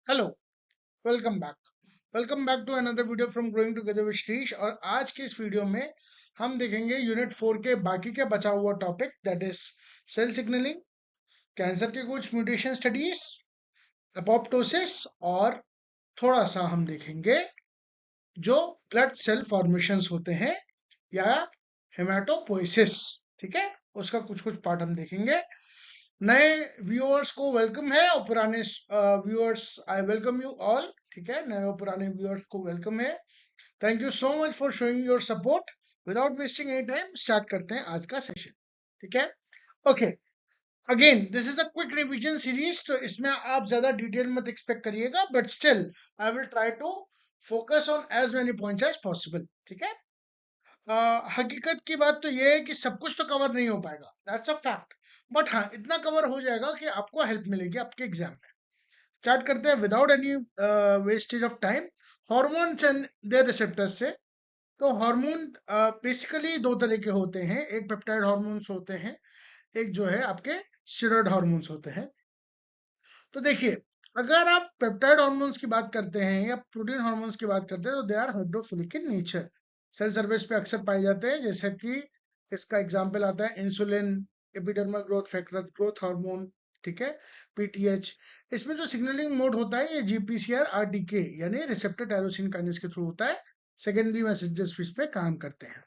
Hello, welcome back to another video from growing together with Shreesh. और आज के इस वीडियो में हम देखेंगे यूनिट 4 के बाकी के बचा हुआ topic, that is cell signalling, cancer के कुछ म्यूटेशन स्टडीज, एपोप्टोसिस, और थोड़ा सा हम देखेंगे जो ब्लड सेल फॉर्मेशंस होते हैं या हेमाटोपोइसिस। ठीक है, उसका कुछ कुछ पार्ट हम देखेंगे। नए व्यूअर्स को वेलकम है और पुराने viewers, I welcome you all. ठीक है, नए और पुराने व्यूअर्स को वेलकम है। Thank you so much for showing your support. Without wasting any time start करते हैं आज का सेशन। ठीक है, okay. Again this is a quick revision series, तो इसमें आप ज्यादा डिटेल मत एक्सपेक्ट करिएगा, but still I will try to focus on as many points as possible. ठीक है, हकीकत की बात तो ये है कि सब कुछ तो कवर नहीं हो पाएगा, दैट्स अ फैक्ट। बट हाँ, इतना कवर हो जाएगा कि आपको हेल्प मिलेगी आपके एग्जाम में। स्टार्ट करते हैं without any wastage of time. Hormones and their receptors से। तो हार्मोन बेसिकली दो तरह के होते हैं, एक पेप्टाइड हार्मोन्स होते हैं, एक जो है आपके स्टेरॉयड हार्मोन्स होते हैं। तो देखिए, अगर आप पेप्टाइड हार्मोन्स की बात करते हैं या प्रोटीन हार्मोन्स की बात करते हैं तो they are hydrophilic in nature. Cell surface पे अक्सर पाए जाते हैं, जैसे कि इसका एग्जांपल आता है insulin, epidermal growth factor, growth hormone. ठीक है, पीटीएच। इसमें जो सिग्नलिंग मोड होता है ये जीपीसीआर आरटीके यानी रिसेप्टर टायरोसिन काइनेस के थ्रू होता है। सेकेंडरी मैसेजेस इस पे काम करते हैं।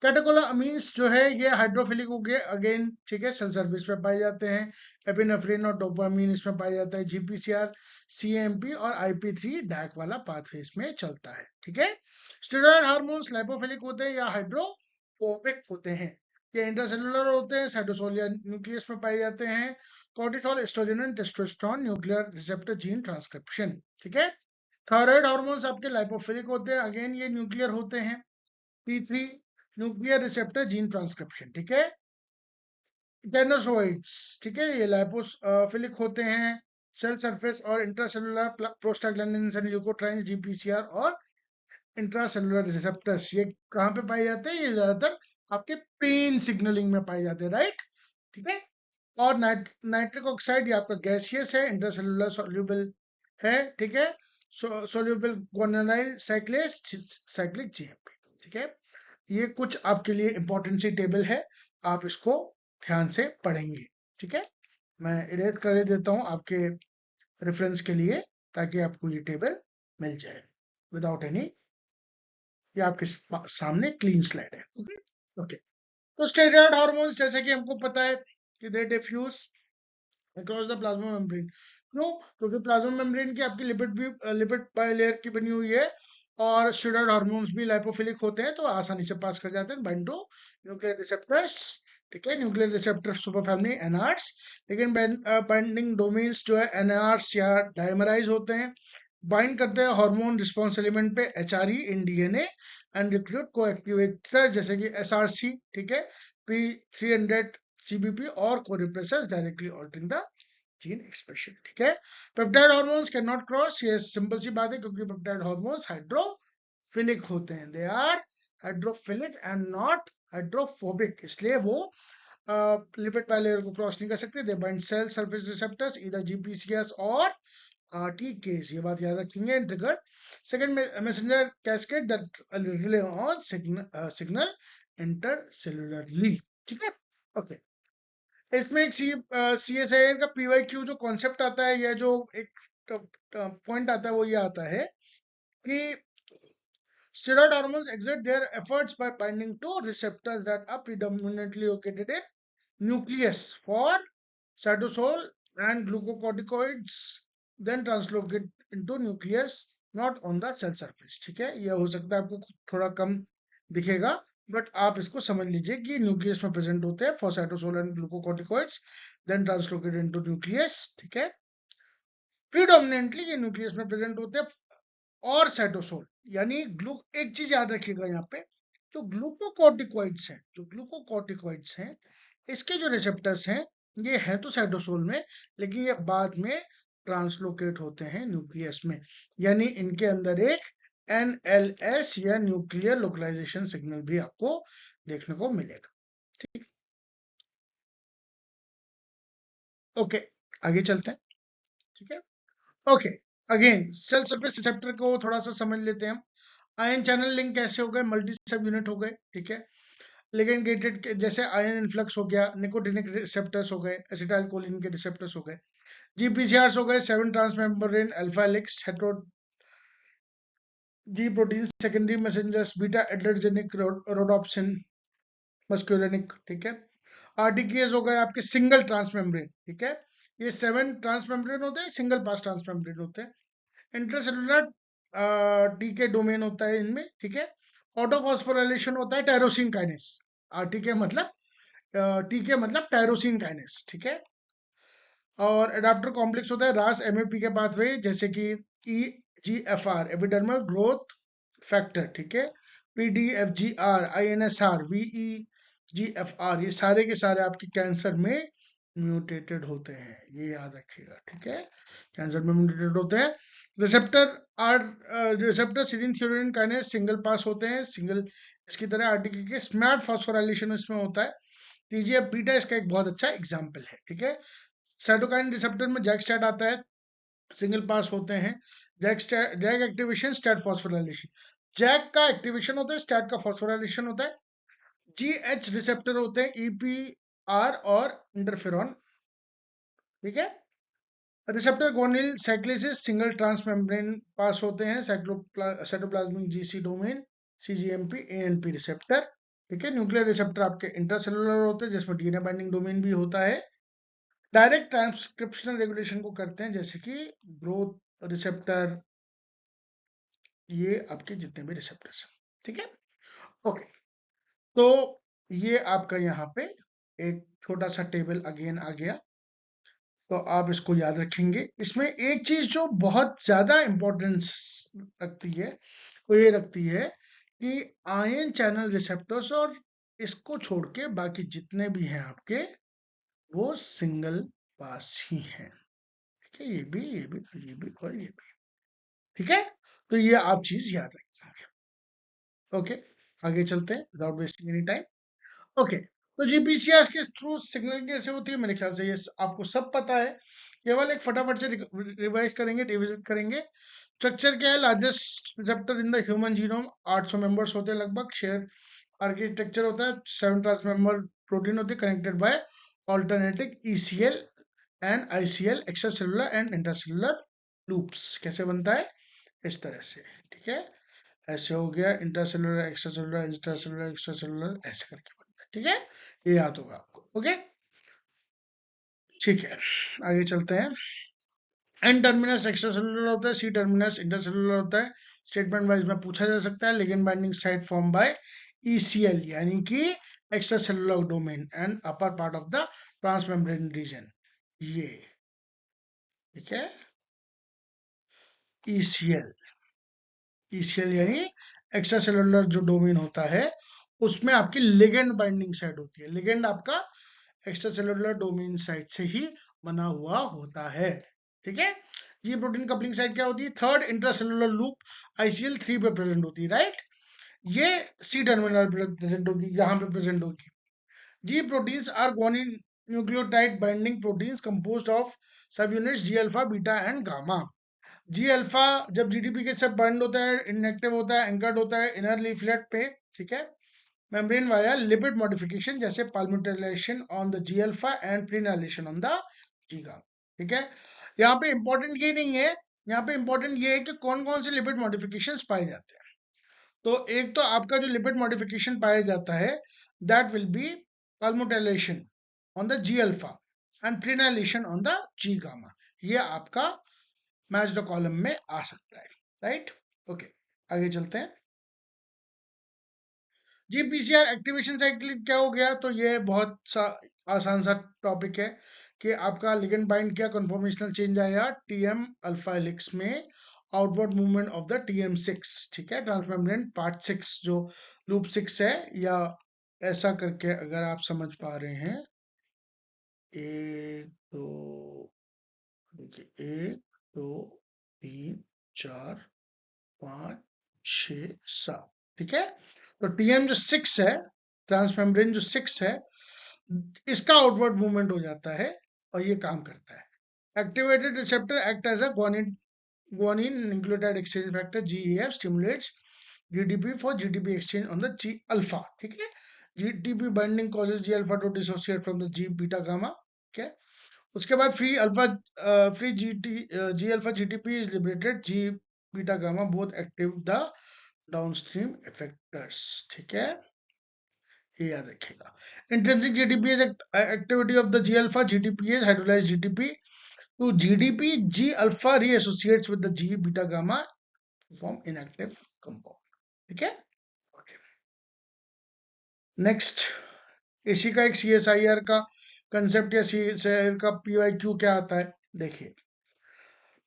कैटेकोलामीन्स जो है ये हाइड्रोफिलिक हो गए अगेन। ठीक है, सेल सर्फेस पे पाए जाते हैं। एपिनेफ्रिन और डोपामीन इसमें पाया जाता है। जीपीसीआर, सीएमपी और आईपी3 डैक वाला पाथवे इसमें चलता है। ठीक है, स्टेरॉयड हार्मोन्स लाइपोफिलिक होते हैं या हाइड्रोफोबिक होते हैं। ये इंट्रासेलुलर होते हैं, साइटोसोल या न्यूक्लियस में पाए जाते हैं। Cortisol, oestrogen and testosterone, nuclear receptor gene transcription. ठीक है, थायराइड हार्मोन्स आपके लाइपोफिलिक होते हैं, अगेन ये न्यूक्लियर होते हैं। P3 nuclear receptor gene transcription. ठीक है, गैनोसोइड्स, ठीक है, ये लाइपोफिलिक होते हैं। सेल सरफेस और intracellular prostaglandins and leukotrienes, GPCR और इंट्रासेलुलर रिसेप्टर्स, ये कहाँ पे पाए जाते हैं? ये ज्यादातर आपके पेन सिग्नलिंग में पाए जाते हैं, राइट। ठीक है, और नाइट्रिक ऑक्साइड ये आपका गैसियस है, इंट्रासेलुलर सॉल्युबल है। ठीक है, सॉल्युबल गुआनिलाइल साइक्लेज, साइक्लिक जीएमपी। ठीक है, ये कुछ आपके लिए इंपॉर्टेंट सी टेबल है, आप इसको ध्यान से पढ़ेंगे। ठीक है, मैं इरेज कर देता हूं आपके रेफरेंस के लिए, ताकि आपको ये टेबल मिल जाए विदाउट एनी। ये आपके सामने क्लीन स्लाइड है। Okay okay. तो स्टेरॉयड हार्मोन्स, जैसे कि हमको पता है कि they diffuse across the plasma membrane. क्यों? क्योंकि प्लाज्मा मेम्ब्रेन की आपकी लिपिड भी लिपिड बाइलेयर की बनी हुई है, और स्टेरॉयड हार्मोन्स भी लाइपोफिलिक होते हैं, तो आसानी से पास कर जाते हैं बाइंड टू न्यूक्लियर रिसेप्टर्स। ठीक है, न्यूक्लियर रिसेप्टर सुपर फैमिली एनआर्स। लेकिन बाइंडिंग डोमेन्स जो है एनआर्स या डायमराइज होते हैं, बाइंड करते हैं हार्मोन रिस्पॉन्स एलिमेंट पे HRE in DNA and recruit coactivator, जैसे कि एसआरसी। ठीक है, P300 सीबीपी और corepressors directly altering the gene expression. ठीक है, peptide hormones can not cross, ये सिंपल सी बात है, क्योंकि पेप्टाइड हार्मोन्स हाइड्रोफिलिक होते हैं, they are hydrophilic and not hydrophobic, इसलिए वो लिपिड बाइलेयर को क्रॉस नहीं कर सकते। They bind cell surface receptors इधर जीपीसीएस और आरटीकेस, ये बात याद रखेंगे। Trigger second messenger cascade that relay on signal intercellularly. ठीक है, ओके। इसमें एक सीएसआईआर का पीवाईक्यू जो कॉन्सेप्ट आता है, या जो एक पॉइंट आता है, वो ये आता है कि steroid hormones exert their efforts by binding to receptors that are predominantly located in nucleus for cytosol and glucocorticoids, then translocate into nucleus, not on the cell surface। ठीक है, यह हो सकता है आपको थोड़ा कम दिखेगा, बट आप इसको समझ लीजिए कि न्यूक्लियस में प्रेजेंट होते हैं for cytosol and glucocorticoids, then translocated into nucleus. ठीक है, प्रीडोमिनेंटली ये न्यूक्लियस में प्रेजेंट होते हैं और साइटोसोल, यानी एक चीज याद रखिएगा यहाँ पे, जो ग्लूकोकॉर्टिकॉइड्स हैं, इसके जो रिसेप्टर्स हैं ये हैं तो साइटोसोल में, लेकिन ये बाद में ट्रांसलोकेट होते हैं न्यूक्लियस में, यानी इनके अंदर एक एनएलएस या न्यूक्लियर लोकलाइजेशन सिग्नल भी आपको देखने को मिलेगा। ठीक, ओके, आगे चलते हैं। ठीक है, okay. Again cell surface receptor को थोड़ा सा समझ लेते हैं हम। आयन चैनल लिंक कैसे हो गए, मल्टी सब यूनिट हो गए, ठीक है। लिगेंड गेटेड जैसे आयन इन्फ्लक्स हो गया, निकोटिनिक रिसेप्टर्स हो गए, एसिटाइल कोलिन के रिसेप्टर्स हो गए, जीपीसीआर हो गए, 7 ट्रांसमेम्ब्रेन अल्फा हेलिक्स हेटेरो जी protein, secondary messengers, beta adrenergic rhodopsin मस्कुलिनिक, ठीक है। आरटीकेस हो गए आपके सिंगल ट्रांसमेम्ब्रेन, ठीक है। ये 7 ट्रांसमेम्ब्रेन होते हैं, सिंगल पास ट्रांसमेम्ब्रेन होते हैं। इंटरसेलुलर टी के डोमेन होता है इनमें, ठीक है। ऑटोफॉस्फोराइलेशन होता है टायरोसिन काइनेस, टी के मतलब टी के मतलब टायरोसिन काइनेस, ठीक है। और एडाप्टर कॉम्प्लेक्स होता है रास एमएपी के पाथवे, जैसे कि ईजीएफआर एपिडर्मल ग्रोथ फैक्टर, ठीक है। पीडीएफजीआर, आईएनएसआर, वीईजीएफआर, ये सारे के सारे आपके कैंसर में म्यूटेटेड होते हैं, ये याद रखिएगा, ठीक है। कैंसर में म्यूटेटेड होते हैं। Receptor are receptor serine threonine kinase single pass होते हैं, सिंगल इसकी तरह आरटीके के स्मैट फॉस्फोराइलेशन इसमें होता है। टीजीएफ बीटा इसका एक बहुत अच्छा एग्जाम्पल है, ठीक है। साइटोकाइन रिसेप्टर में जैक आता है, सिंगल पास होते हैं। JAK activation, STAT phosphorylation. JAK का एक्टिवेशन होता है, स्टैट का फॉस्फोराइलेशन होता है। जीएच रिसेप्टर होते हैं, ईपीआर और इंटरफेरॉन, ठीक है। रिसेप्टर गोनिल साइक्लिसिस सिंगल ट्रांसमेम्ब्रेन पास होते हैं, cytoplasmic GC domain, cGMP ANP receptor, ठीक है। न्यूक्लियर रिसेप्टर आपके इंटरसेलुलर होते हैं, जिसमें डीएनए बाइंडिंग डोमेन भी होता है। डायरेक्ट ट्रांसक्रिप्शनल रेगुलेशन को करते हैं, जैसे कि ग्रोथ रिसेप्टर, ये आपके जितने भी रिसेप्टर्स हैं, ठीक है। ओके, तो ये आपका यहाँ पे एक छोटा सा टेबल अगेन आ गया, तो आप इसको याद रखेंगे। इसमें एक चीज जो बहुत ज्यादा इंपॉर्टेंस रखती है, वो ये रखती है कि आयन चैनल रिसेप्टर्स, और इसको छोड़ के बाकी जितने भी हैं आपके, वो सिंगल पास ही हैं, ठीक है। ये भी और ये भी और ये भी, ठीक है। तो ये आप चीज याद रखेंगे। ओके, आगे चलते हैं without wasting any time. Okay, तो जीपीसीआर के थ्रू सिग्नलिंग कैसे होती है, मेरे ख्याल से ये आपको सब पता है। केवल एक फटाफट से रिवाइज करेंगे, रिविजिट करेंगे। स्ट्रक्चर क्या है, largest receptor in the human genome, 800 members होते हैं लगभग। शेयर आर्किटेक्चर होता है, 7 ट्रांसमेंबर प्रोटीन होती है connected by alternative ECL and ICL, extra cellular and intercellular loops. कैसे बनता है, इस तरह से, ठीक है। ऐसे हो गया intercellular extra cellular intercellular extra cellular, ऐसे करके बनता है, ठीक है। ये याद होगा आपको, ओके, ठीक है। आगे चलते हैं। एन टर्मिनस एक्स्ट्रा सेलुलर होता है, सी टर्मिनस इंटरसेलुलर होता है। स्टेटमेंट वाइज में पूछा जा सकता है। Ligand binding site form by ECL, यानी कि extra cellular domain and upper part of the transmembrane region, ये, ठीक है। ईसीएल, ईसीएल यानी एक्स्ट्रा सेलुलर जो डोमेन होता है, उसमें आपकी लिगेंड बाइंडिंग साइट होती है। लिगेंड आपका एक्स्ट्रा सेलुलर डोमेन साइट से ही बना हुआ होता है, ठीक है। ये प्रोटीन कपलिंग साइट क्या होती है, थर्ड इंट्रासेलुलर लूप आईसीएल 3 पे प्रेजेंट होती है, राइट। ये सी टर्मिनल प्रेजेंट होगी, यहाँ पे प्रेजेंट होगी। G proteins are guanine nucleotide binding proteins composed of subunits G alpha, beta and gamma. G alpha जब जीडीपी के साथ बाइंड होता है, इनएक्टिव होता है, एंकर्ड होता है इनर लीफलेट पे, ठीक है। मेम्ब्रेन वाया लिपिड मॉडिफिकेशन, जैसे palmitoylation on the G alpha and prenylation on the G gamma, ठीक है। यहाँ पे इंपॉर्टेंट ये नहीं है, यहाँ पे इंपॉर्टेंट ये है कि कौन कौन से लिपिड मॉडिफिकेशंस पाए जाते हैं। तो एक तो आपका जो लिपिड मॉडिफिकेशन पाया जाता है, that will be palmitoylation on the G alpha and prenylation on the G gamma. ये आपका मैच द कॉलम में आ सकता है, राइट। ओके, आगे चलते हैं। जीपीसीआर एक्टिवेशन साइकिल क्या हो गया, तो ये बहुत सा आसान सा टॉपिक है कि आपका लिगेंड बाइंड किया, कन्फॉर्मेशनल चेंज आया टीएम अल्फा हेलिक्स में, आउटवर्ड मूवमेंट ऑफ द टीएम6, ठीक है। ट्रांसमेम्ब्रेन पार्ट 6 जो लूप 6 है, या ऐसा करके अगर आप समझ पा रहे हैं, एक दो, देखिए 1 2 3 4 5 6 7, ठीक है। तो टीएम जो 6 है, ट्रांसमेम्ब्रेन जो 6 है, इसका आउटवर्ड मूवमेंट हो जाता है और ये काम करता है। Activated receptor act as a guanine nucleotide exchange factor GEF stimulates GDP for GTP exchange on the G alpha. ठीक है, GTP binding causes G alpha to dissociate from the G beta gamma. ठीक है, उसके बाद free G alpha GTP is liberated. G beta gamma both active the downstream effectors. ठीक है, ये याद रखिएगा. Intrinsic GTP is activity of the G alpha. GTP is hydrolyzed GTP. To GDP, G alpha reassociates with the G beta gamma to form inactive compound. ठीक है, okay. Next, इसी का एक CSIR का कंसेप्ट या CSIR का PYQ क्या आता है, देखिए.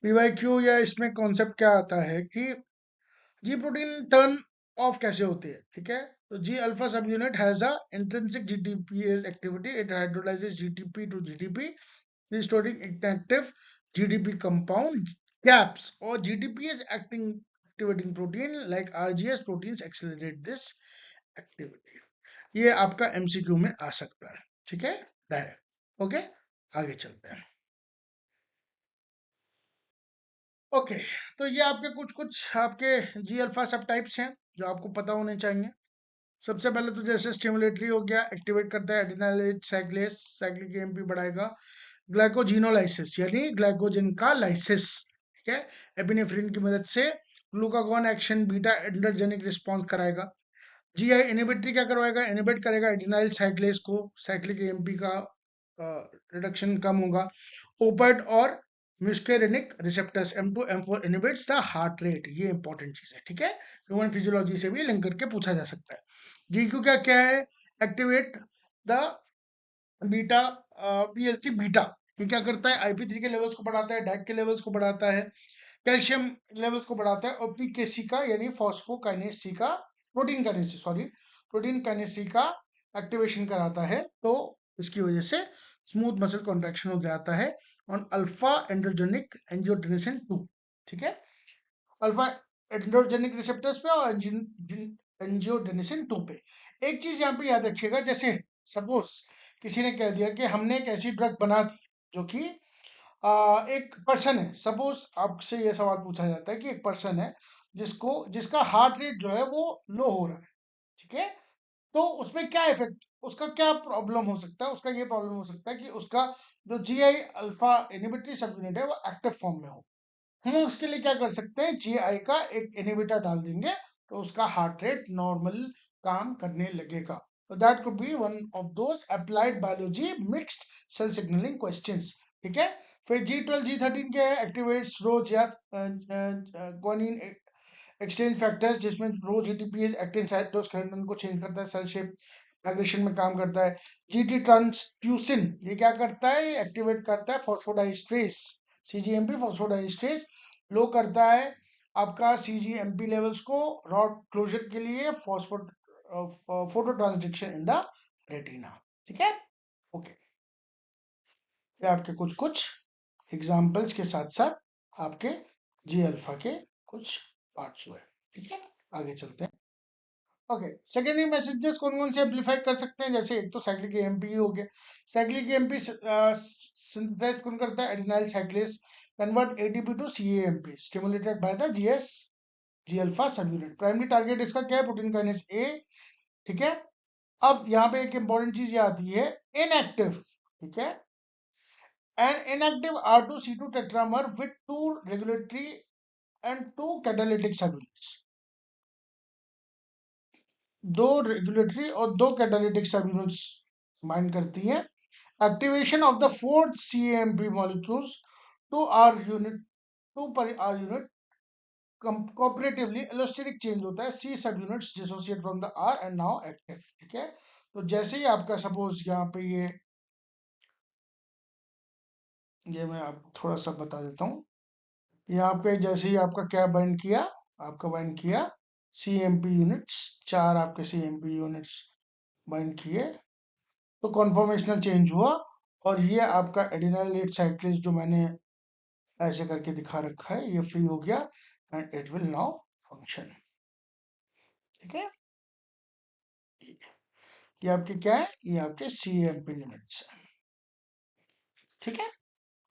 PYQ या इसमें कॉन्सेप्ट क्या आता है कि जी प्रोटीन टर्न ऑफ कैसे होती है. ठीक है, तो G alpha subunit has a intrinsic GTPase activity. It hydrolyses GTP to GTP, restoring inactive GDP compound gaps, or GTPase activating protein like RGS proteins accelerate this activity. ये आपका MCQ में आ सकता है. ठीक है, डायरेक्ट. ओके, आगे चलते हैं. ओके, तो ये आपके कुछ आपके जी अल्फा सब टाइप्स हैं जो आपको पता होने चाहिए. सबसे पहले तो जैसे स्टिमुलेटरी हो गया, एक्टिवेट करता है एडिनाइलेट साइक्लेस, साइक्लिक एमपी बढ़ाएगा. ग्लाइकोजिनोलाइसिस यानी ग्लाइकोजन का लाइसिस. ठीक है, एपिनेफ्रिन की मदद से glucagon action beta endogenic response कराएगा. जीआई इनहिबिटरी क्या करवाएगा, इनहिबिट करेगा एडिनाइल साइक्लेस को, साइक्लिक एमपी का रिडक्शन कम होगा. ओपेट और muscarinic receptors M2 M4 inhibits the heart rate. ये इंपॉर्टेंट चीज है. ठीक है, ह्यूमन फिजियोलॉजी से भी लिंक करके पूछा जा सकता है. जीक्यू क्या क्या है, activate the beta PLC beta. ये क्या करता है, IP3 के लेवल्स को बढ़ाता है, डैक के लेवल्स को बढ़ाता है, कैल्शियम लेवल्स को बढ़ाता है, और पीकेसी का यानी फॉस्फोकाइनेस सी का प्रोटीन काइनेस सी का एक्टिवेशन कराता है. तो इसकी वजह से स्मूथ मसल कॉन्ट्रैक्शन हो जाता है ऑन अल्फा एंड्रोजेनिक एंजियोटेंसिन 2. ठीक है, अल्फा एंड्रोजेनिक रिसेप्टर्स पे और एंजियोटेंसिन 2 पे. एक चीज यहाँ पे याद रखिएगा, जैसे सपोज किसी ने कह दिया कि हमने एक ऐसी ड्रग बना दी जो कि एक पर्सन है. सपोज आपसे ये सवाल पूछा जाता है कि एक पर्सन है जिसका हार्ट रेट जो है वो लो हो रहा है. ठीक है, तो उसमें क्या इफेक्ट, उसका क्या प्रॉब्लम हो सकता है, उसका ये प्रॉब्लम हो सकता है कि उसका जो जीआई अल्फा इनहिबिटरी सब यूनिट है वो एक्टिव फॉर्म में हो. हम उसके लिए क्या कर सकते हैं, जीआई का एक इनहिबिटर डाल देंगे तो उसका हार्ट रेट नॉर्मल काम करने लगेगा. तो that could be one of those applied biology mixed cell signalling questions. ठीक है, फिर G12 G13 के activates rho GEF guanine exchange factors, जिसमें रो जीटीपीएस एक्टिन साइटोस्केलेटन को चेंज करता है, सेल शेप माइग्रेशन में काम करता है. जीटी ट्रांसट्यूसिन ये क्या करता है, ये एक्टिवेट करता है फॉस्फोडाइस्ट्रेस, सीजीएमपी फॉस्फोडाइस्ट्रेस लो करता है आपका सीजीएमपी लेवल्स को रॉड क्लोजर के लिए, photo transduction in the retina. ठीक है, ओके. ये आपके कुछ एग्जाम्पल्स के साथ साथ आपके जी अल्फा के कुछ पार्ट्स हुए. ठीक है, आगे चलते हैं. ओके, सेकेंडरी मैसेजेस कौन कौन से एम्पलीफाई कर सकते हैं, जैसे एक तो साइक्लिक एएमपी हो गया. साइक्लिक एएमपी सिंथेसाइज कौन करता है, adenyl cyclase convert ATP to cAMP stimulated by the GS G alpha subunit. Primary target इसका क्या है, प्रोटीन काइनेस ए. ठीक है, अब यहाँ पे एक इंपॉर्टेंट चीज ये आती है, इनएक्टिव. ठीक है, an inactive R2C2 tetramer with two regulatory and two catalytic subunits. दो रेगुलेटरी और दो कैटालिटिक सबयूनिट्स बाइंड करती हैं. Activation of the fourth CAMP molecules two R unit, two पर R unit cooperatively allosteric change होता है. C subunits dissociate from the R and now active. ठीक है, तो जैसे ही आपका सपोज यहाँ पे ये मैं आपको थोड़ा सा बता देता हूँ. यहाँ पे जैसे ही आपका क्या बाइंड किया, आपका बाइंड किया CMP यूनिट्स, चार आपके CMP यूनिट्स बाइंड किए, तो कॉन्फॉर्मेशनल चेंज हुआ और ये आपका एडिनाइलेट साइक्लेस जो मैंने ऐसे करके दिखा रखा है ये फ्री हो गया and it will now function. ठीक है, ये आपके क्या है, ये आपके CMP यूनिट्स है. ठीक है,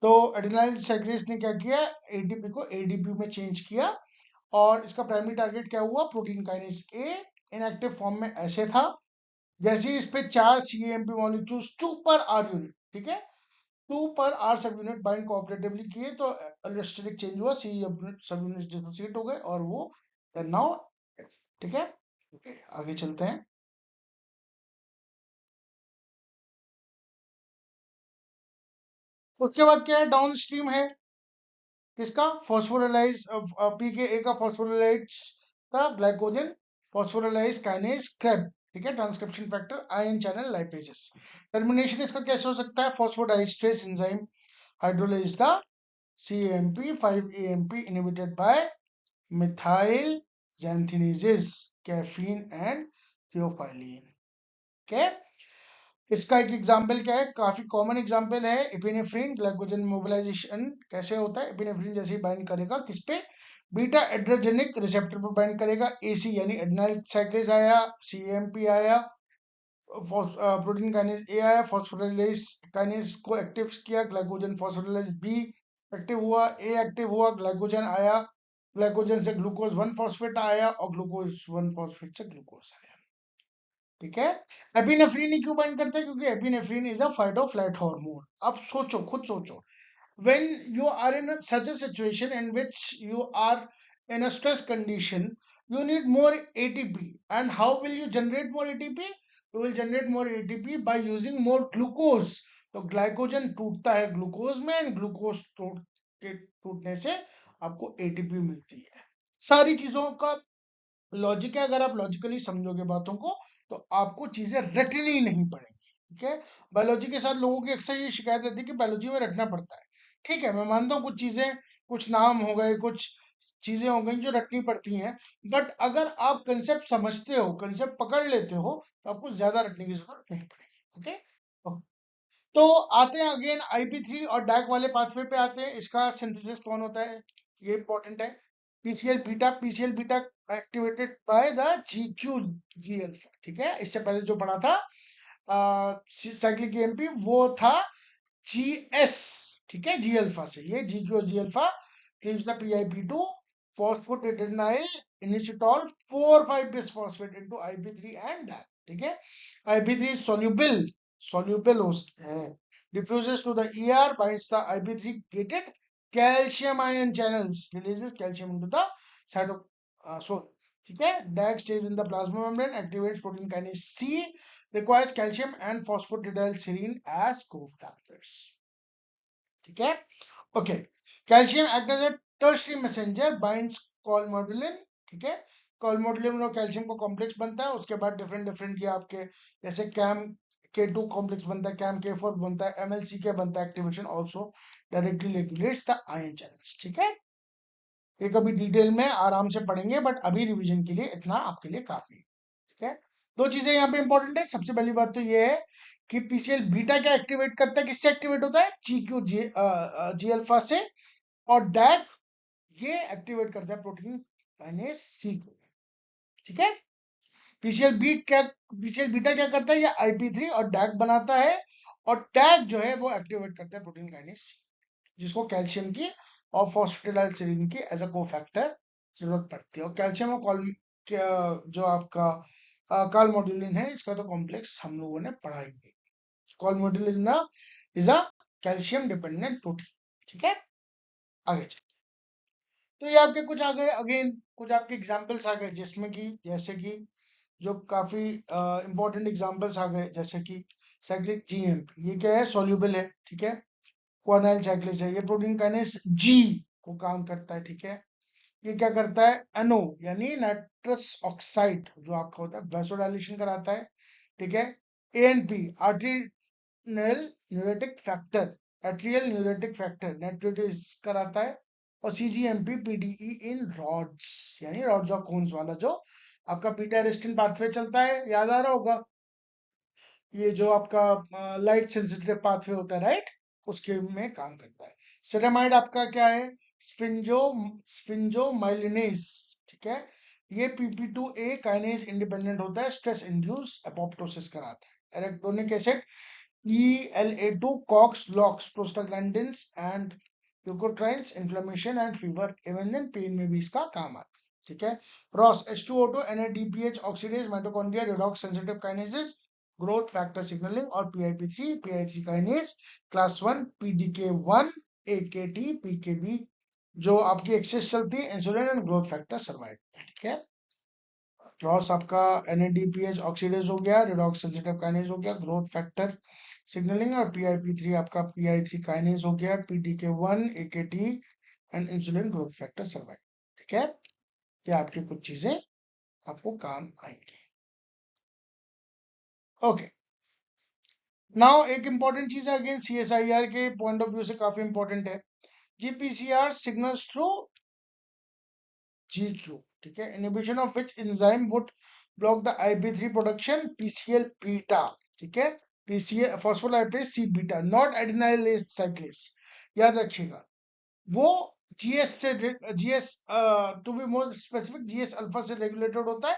तो एडिनाइल साइक्लेज ने क्या किया, एटीपी को एडीपी में चेंज किया, और इसका प्राइमरी टारगेट क्या हुआ, protein kinase A inactive form में ऐसे था। जैसे ही इस पे 4 सीएमपी मॉलिक्यूल्स 2 पर आर यूनिट, ठीक है, 2 पर आर सब यूनिट बाइंड कोऑपरेटिवली किए तो एलोस्टेरिक चेंज हुआ, सी सब यूनिट डिसोसिएट हो गए और वो नाउ, ठीक है। ओके, आगे चलते हैं। उसके बाद क्या है, डाउन स्ट्रीम है किसका, फॉस्फोराइलाइज पीके का फॉस्फोराइलाइज का ग्लाइकोजन फॉस्फोराइलाइज काइनेज क्रेब, ठीक है, transcription factor ion channel lipases. Termination इसका कैसे हो सकता है, phosphodiesterase enzyme hydrolyse the CAMP 5 AMP inhibited by methyl xanthinases, caffeine and theophylline। okay? इसका एक एग्जांपल क्या है, काफी कॉमन एग्जांपल है, एपिनेफ्रिन ग्लाइकोजन मोबिलाइजेशन कैसे होता है, एपिनेफ्रिन जैसे ही बाइंड करेगा किस पे, बीटा एड्रेजेनिक रिसेप्टर पर बाइंड करेगा, एसी यानी एडेनाइल साइक्लेज आया, CAMP आया, प्रोटीन काइनेज ए आया, फॉस्फोराइलेज काइनेज को एक्टिव किया, ग्लाइकोजन फॉस्फोराइलेज बी एक्टिव हुआ, ए एक्टिव हुआ, ग्लाइकोजन आया, ग्लाइकोजन से ग्लूकोज 1 फॉस्फेट आया और ग्लूकोज 1 फॉस्फेट से ग्लूकोज आया, ठीक है। एपिनेफ्रिन ही क्यों बाइंड करता है, क्योंकि एपिनेफ्रिन इज अ फाइट और फ्लाइट हार्मोन। अब सोचो, खुद सोचो, when you are in such a situation in which you are in a stress condition, you need more ATP. And how will you generate more ATP? You will generate more ATP by using more glucose. तो glycogen टूटता है glucose में, and glucose टूटने से आपको ATP मिलती है। सारी चीजों का लॉजिक है, अगर आप लॉजिकली समझोगे बातों को तो आपको चीजें रटनी नहीं पड़ेंगी, ठीक है। बायोलॉजी के साथ लोगों की अक्सर ये शिकायत रहती है कि बायोलॉजी में रटना पड़ता है, ठीक है, मैं मानता हूँ कुछ चीजें, कुछ नाम हो गए, कुछ चीजें हो गई जो रटनी पड़ती हैं, बट अगर आप कंसेप्ट समझते हो, कंसेप्ट पकड़ लेते हो, तो आपको ज्यादा रटने की जरूरत नहीं पड़ेगी, ओके। तो आते हैं अगेन IP3 और डैक वाले पाथवे पे आते हैं, इसका सिंथेसिस कौन होता है, ये इंपॉर्टेंट है। PCL beta activated by the GQG alpha, ठीक है, इससे पहले जो पढ़ा था साइक्लिक एमपी वो था GS, ठीक है, जी अल्फा से, ये GQG alpha cleaves the PIP2 phosphatidylnyl inositol 4,5 bisphosphate into IP3 and DAC, ठीक है। IP3 soluble host है, diffuses to the ER, binds the IP3 gated calcium ion channels, releases calcium into the cytosol, ठीक है। DAC stays in the plasma membrane, activates protein kinase C, requires calcium and phosphatidylserine as cofactors, ठीक है। Okay, calcium act as a tertiary messenger, binds calmodulin, ठीक है, कॉलमोडुलिन और calcium को complex बनता है, उसके बाद डिफरेंट डिफरेंट ये आपके जैसे कैम K2 कॉम्प्लेक्स बनता है, कैम K4 बनता है, MLCK बनता है, activation also directly regulates the ion channels, ठीक है। ये कभी डिटेल में आराम से पढ़ेंगे, बट अभी रिवीजन के लिए इतना आपके लिए काफी है, ठीक है। दो चीजें यहाँ पे इंपॉर्टेंट है, सबसे पहली बात तो ये है कि पीसीएल बीटा क्या एक्टिवेट करता है, किससे एक्टिवेट होता है, जी अल्फा से, और डैक ये एक्टिवेट करता है प्रोटीन काइनेज सी को, ठीक है। पीसीएल बीटा क्या करता है, ये IP3 और डैक बनाता है, और डैक जो है वो एक्टिवेट करता है प्रोटीन काइनेज सी, जिसको कैल्शियम की और फॉस्फेटिडाइलसिलिन की एज अ कोफैक्टर जरूरत पड़ती है। और कैल्शियम और जो आपका कॉलमोडुलिन है, इसका तो कॉम्प्लेक्स हम लोगों ने पढ़ा ही है। Calmodulin is a calcium dependent protein, ठीक है। आगे चलिए, तो ये आपके कुछ आ गए, अगेन कुछ आपके एग्जांपल्स आ गए, जिसमें कि जैसे कि जो काफी इंपॉर्टेंट एग्जांपल्स आ गए, जैसे कि साइक्लिक GMP, ये क्या है, सॉल्युबल है, ठीक है, क्वानाइल साइक्लिस है, ये प्रोटीन काइनेज G को काम करता है, ठीक है। ये क्या करता है, NO यानी नाइट्रस ऑक्साइड जो आपका होता है वैसोडाइलेशन कराता है, ठीक है। ANP arterial natriuretic factor, atrial natriuretic factor nitratase कराता है। और CGMP PDE इन रॉड्स, यानी रॉड्स ऑफ कोन्स वाला जो आपका बीटा एरेस्टिन पाथवे चलता है, याद आ रहा होगा, ये जो आपका लाइट सेंसिटिव पाथवे होता है, राइट, उसके में काम करता है। सेरेमाइड आपका क्या है, स्फिंजोमाइलिनेज, ठीक है, ये PP2A काइनेज इंडिपेंडेंट होता है, स्ट्रेस इंड्यूस एपोप्टोसिस कराता है। Arachidonic acid ELA2, COX, LOX, prostaglandins and leukotrienes, inflammation and fever, even then pain में भी इसका काम आता है। ठीक है। ROS H2O2, NADPH oxidase, mitochondria, redox sensitive kinases, growth factor signalling और PIP3 kinase, class 1, PDK1, AKT, PKB, जो आपकी एक्सेस चलती है insulin and growth factor survive. ठीक है। रॉस आपका NADPH ऑक्सीडेज हो गया, रिडॉक्स सेंसिटिव काइनेज हो गया, ग्रोथ फैक्टर सिग्नलिंग, और PIP3 आपका PI3 काइनेज हो गया, PDK1, AKT and insulin growth factor survive. ठीक है। ये आपकी कुछ चीजें आपको काम आएंगी। ओके। नाउ एक इंपॉर्टेंट चीज है, अगेन CSIR के पॉइंट ऑफ व्यू से काफी इंपॉर्टेंट है। GPCR सिग्नल्स थ्रू G2, ठीक है, inhibition of which enzyme would block the IP3 production, PCL beta, ठीक है, PCL phospholipase C beta, not adenylase cyclase. याद रखिएगा, वो GS से GS to be more specific GS alpha से रेगुलेटेड होता है,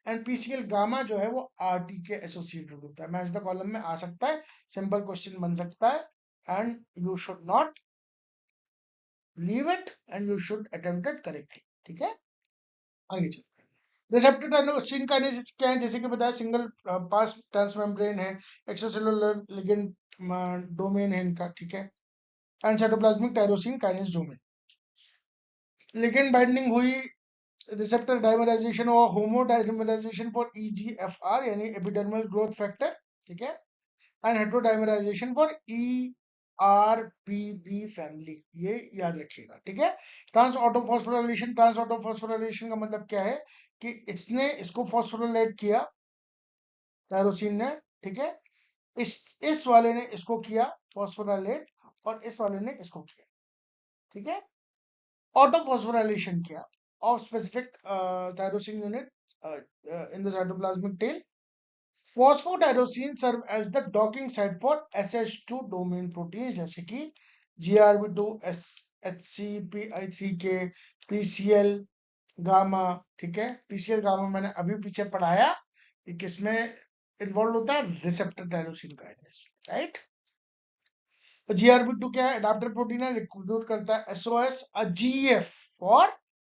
एंड PCL गामा जो है वो RT के एसोसिएटेड होता है। मैच द कॉलम में आ सकता है, सिंपल क्वेश्चन बन सकता है, and you should not leave it and you should attempt it correctly. ठीक है, आगे चलते हैं। रिसेप्टर टाइरोसिन काइनेसिस क्या है, जैसे कि बताया, सिंगल पास ट्रांसमेम्ब्रेन है, एक्स्ट्रासेलुलर लिगेंड डोमेन है इनका। ठीक है, and cytoplasmic tyrosine kinase domain. Ligand binding हुई, रिसेप्टर डाइमराइजेशन और होमो डाइमराइजेशन फॉर EGFR यानी एपिडर्मल ग्रोथ फैक्टर। ठीक है, एंड हेटेरोडाइमराइजेशन फॉर ERPB फैमिली, ये याद रखिएगा। ठीक है। ट्रांस ऑटोफॉस्फोराइलेशन, ट्रांस ऑटोफॉस्फोराइलेशन का मतलब क्या है कि इसने इसको फॉस्फोराइलेट किया टायरोसिन ने। ठीक है, इस वाले ने इसको किया फॉस्फोराइलेट, और इस वाले ने इसको किया। ठीक है, ऑटोफॉस्फोराइलेशन किया of specific tyrosine unit in the cytoplasmic tail. Phosphotyrosine serve as the docking site for SH2 domain proteins जैसे कि GRB2, HCPI3K, PCL गामा। ठीक है, PCL गामा मैंने अभी पीछे पढ़ाया कि किसमें इन्वॉल्व होता है, रिसेप्टर टायरोसिन काइनेस, राइट। तो GRB2 क्या है, अडाप्टर प्रोटीन है, रिक्रूट करता है SOS, GF फॉर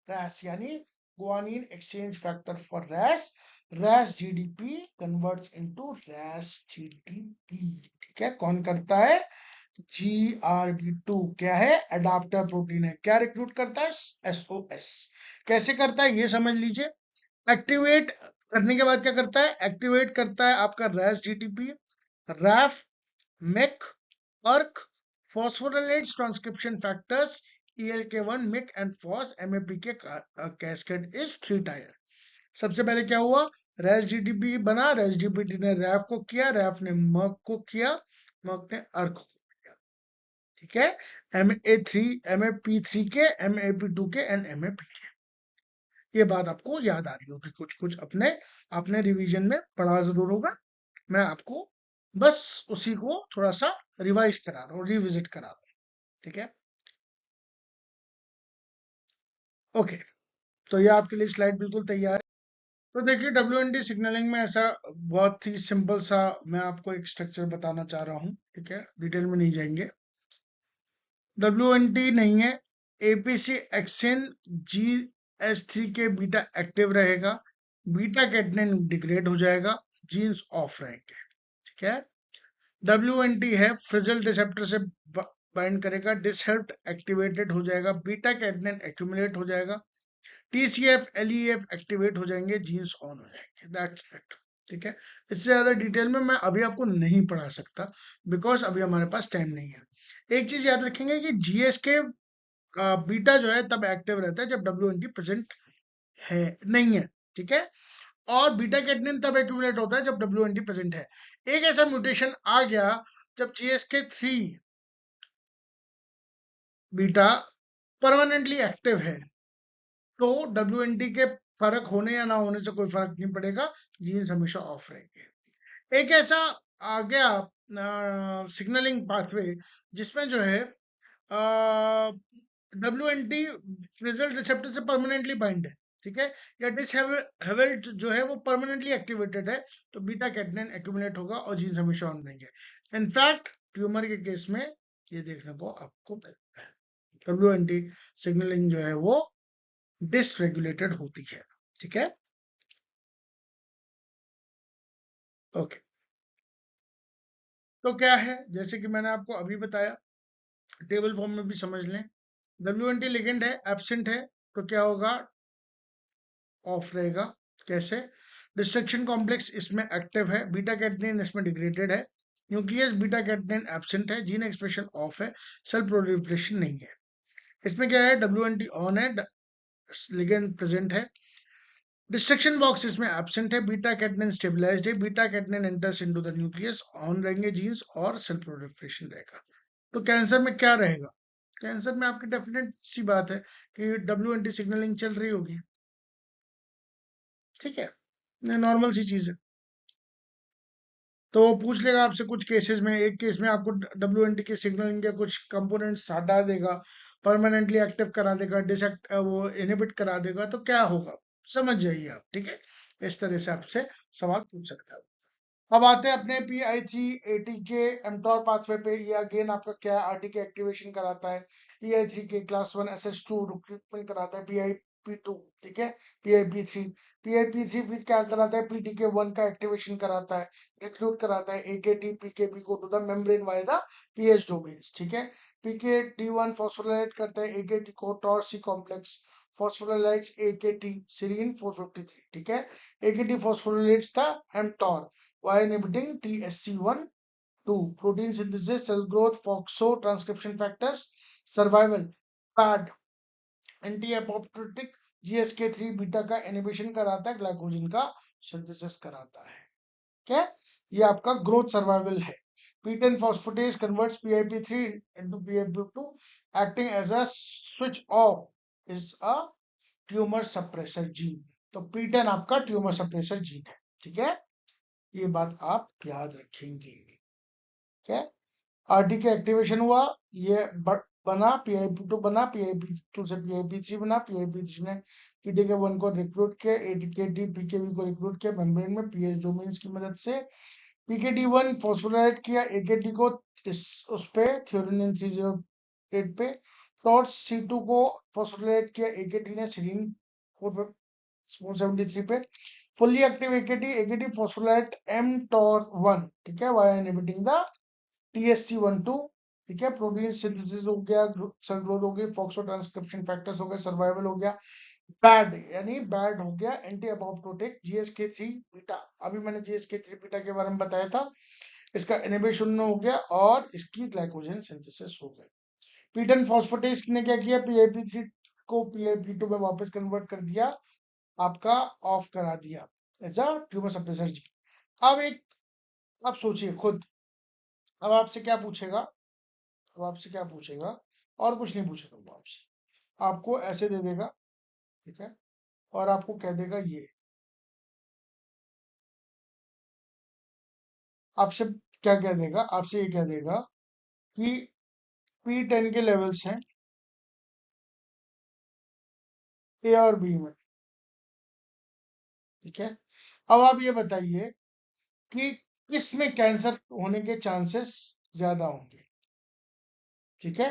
RAS यानी guanine exchange factor for RAS, RAS GDP converts into RAS GDP। ठीक है, कौन करता है, GRB2 क्या है, अडाप्टर प्रोटीन है, क्या रिक्रूट करता है, SOS। कैसे करता है ये समझ लीजिए। एक्टिवेट करने के बाद क्या करता है, एक्टिवेट करता है आपका RAS GDP, RAF, MEC, ERK, phosphorylates transcription factors, ELK1, MYC and FOS, MAPK cascade is 3 tier। सबसे पहले क्या हुआ, रैस जीडीपी बना, रैस जीडीपी ने रैफ को किया, रैफ ने मर्क को किया, मर्क ने अर्क को किया। ठीक है, MAP3 के, MAP2 के एंड MAP के। ये बात आपको याद आ रही होगी, कुछ कुछ अपने अपने रिवीजन में पढ़ा जरूर होगा, मैं आपको बस उसी को थोड़ा सा रिवाइज करा रहा हूँ, रिविजिट करा रहा हूँ। ठीक है, ओके। तो ये आपके लिए स्लाइड बिल्कुल तैयार है। तो देखिए, WNT सिग्नलिंग में ऐसा बहुत ही सिंपल सा मैं आपको एक स्ट्रक्चर बताना चाह रहा हूँ। ठीक है, डिटेल में नहीं जाएंगे। WNT नहीं है, APC एक्सिन GS3 के बीटा एक्टिव रहेगा, बीटा कैटनिन डिग्रेड हो जाएगा, जीन्स ऑफ रहेंगे। ठीक है, WNT है, फ्रिजल रिसेप्टर से बाइंड करेगा, डिसहेल्प्ड एक्टिवेटेड हो जाएगा, बीटा कैटनिन एक्यूमुलेट हो जाएगा, TCF LEF एक्टिवेट हो जाएंगे, जीन्स ऑन हो जाएंगे, दैट्स इट। ठीक है, इससे ज्यादा डिटेल में मैं अभी आपको नहीं पढ़ा सकता, बिकॉज अभी हमारे पास टाइम नहीं है। एक चीज याद रखेंगे कि जीएस के बीटा जो है तब एक्टिव रहता है जब WNT प्रेजेंट है नहीं है। ठीक है, और बीटा कैटनिन तब एक्यूमुलेट होता है जब WNT प्रेजेंट है। एक ऐसा म्यूटेशन आ गया जब GSK3 बीटा परमानेंटली एक्टिव है, तो WNT के फर्क होने या ना होने से कोई फर्क नहीं पड़ेगा, जीन्स हमेशा ऑफ रहेंगे। एक ऐसा आ गया सिग्नलिंग पाथवे जिसमें जो है WNT रिजल्ट रिसेप्टर से परमानेंटली बाइंड है, ठीक है, या डिसहेवल्ड जो है वो परमानेंटली एक्टिवेटेड है, तो बीटा कैटनाइन एक्यूमुलेट होगा और जीन्स हमेशा ऑन रहेंगे। इनफैक्ट ट्यूमर के केस में ये देखने को आपको मिलता है, WNT सिग्नलिंग जो है वो डिसरेगुलेटेड होती है। ठीक है, ओके। तो क्या है, जैसे कि मैंने आपको अभी बताया, टेबल फॉर्म में भी समझ लें। WNT लिगेंड है, एब्सेंट है, तो क्या होगा, ऑफ रहेगा। कैसे, डिस्ट्रक्शन कॉम्प्लेक्स इसमें एक्टिव है, बीटा कैटनाइन इसमें डिग्रेडेड है, न्यूक्लियस बीटा कैटनाइन एब्सेंट है, जीन एक्सप्रेशन ऑफ है, सेल प्रोलिफरेशन नहीं है। इसमें क्या है, WNT ऑन है, लिगेंड प्रेजेंट है, डिस्ट्रक्शन बॉक्स इसमें एब्सेंट है, बीटा कैटनाइन स्टेबलाइज्ड है, beta catenin enters into the nucleus, on रहेंगे जीन्स और सेल प्रोलिफरेशन रहेगा। तो कैंसर में क्या रहेगा, कैंसर में आपकी डेफिनेट सी बात है कि WNT सिग्नलिंग चल रही होगी। ठीक है, नॉर्मल सी चीज है। तो वो पूछ लेगा आपसे कुछ केसेस में, एक केस में आपको WNT के सिग्नलिंग के कुछ कंपोनेंट्स हटा देगा, परमानेंटली एक्टिव करा देगा, डिसएक्ट वो इनहिबिट करा देगा, तो क्या होगा समझ जाइए आप। ठीक है, इस तरह से आपसे सवाल पूछ सकता है। अब आते हैं अपने PI380 के mTOR पाथवे पे। ये अगेन आपका क्या है, RTK एक्टिवेशन कराता है, PI3 के क्लास 1 SS2 रिक्रूटमेंट कराता है, PIP2, ठीक है, PIP3 फिर क्या कराता है, PTK1 का एक्टिवेशन कराता है, रिक्रूट कराता है AKT PKB को to the membrane via the pH domains. ठीक है, PKD1 फॉस्फोराइलेट करता है AKT को TOR C complex, phosphorylates AKT serine 453। ठीक है, AKT फॉस्फोराइलेट्स था mTOR while inhibiting TSC1, 2, protein synthesis, cell growth, FOXO, transcription factors, survival, PAD, anti-apoptotic, GSK3 beta का inhibition कराता है, ग्लाइकोजन का सिंथेसिस कराता है। क्या, ये आपका ग्रोथ सर्वाइवल है। P10 phosphatase converts PIP3 into PIP2, acting as a switch off is a tumour suppressor gene. तो P10 आपका ट्यूमर सप्रेसर जीन है। ठीक है, ये बात आप याद रखेंगे। क्या, RTK एक्टिवेशन हुआ, ये बना PIP2, बना PIP2 से PIP3 बना, PIP3 ने PTK1 को रिक्रूट किया, AKT PKB को रिक्रूट किया मेम्ब्रेन में pH डोमेन्स की मदद से, PKD1 फॉस्फोराइलेट किया AKT को उस पे थ्योरिन 308 पे, टॉर्च C2 को फॉस्फोराइलेट किया AKT ने सीरीन 473 पे, fully active AKT phosphorylate mTOR1, ठीक है, वाया इनहिबिटिंग द TSC12, ठीक है, प्रोटीन सिंथेसिस हो गया, सेल ग्रोथ हो गई, फॉक्सो ट्रांसक्रिप्शन फैक्टर्स हो गए, सर्वाइवल हो गया, बैड यानी बैड हो गया एंटी अपोप्टोटिक GSK3 बीटा। अभी मैंने GSK3 बीटा के बारे में बताया था, इसका इनहिबिशन हो गया और इसकी ग्लाइकोजन सिंथेसिस हो गई। P10 फॉस्फेटेज ने क्या किया, PIP3 को PIP2 में वापस कन्वर्ट कर दिया, आपका ऑफ करा दिया एज अ ट्यूमर सप्रेसर जी। अब एक, अब सोचिए खुद, अब आपसे क्या पूछेगा, अब आपसे क्या पूछेगा, और कुछ नहीं पूछेगा वो आपसे, आपको ऐसे दे देगा, ठीक है, और आपको कह देगा ये, आपसे क्या कह देगा, आपसे ये कह देगा कि P10 के लेवल्स हैं A और B में। ठीक है, अब आप ये बताइए कि किसमें कैंसर होने के चांसेस ज्यादा होंगे। ठीक है,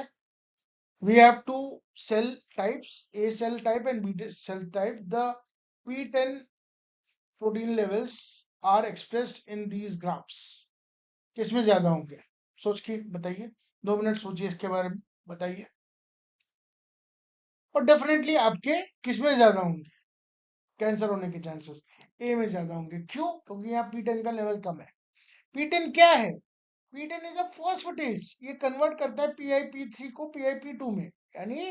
we have two cell types, A cell type and B cell type. The P10 protein levels are expressed in these graphs. किसमें ज्यादा होंगे, सोच के बताइए, 2 मिनट सोचिए इसके बारे में, बताइए। और डेफिनेटली आपके किसमें ज्यादा होंगे कैंसर होने के चांसेस, ए में ज्यादा होंगे। क्यों, क्योंकि यहाँ P10 का लेवल कम है। P10 क्या है, P10 इज अ फॉस्फेटेज, ये कन्वर्ट करता है PIP3 को PIP2 में, यानी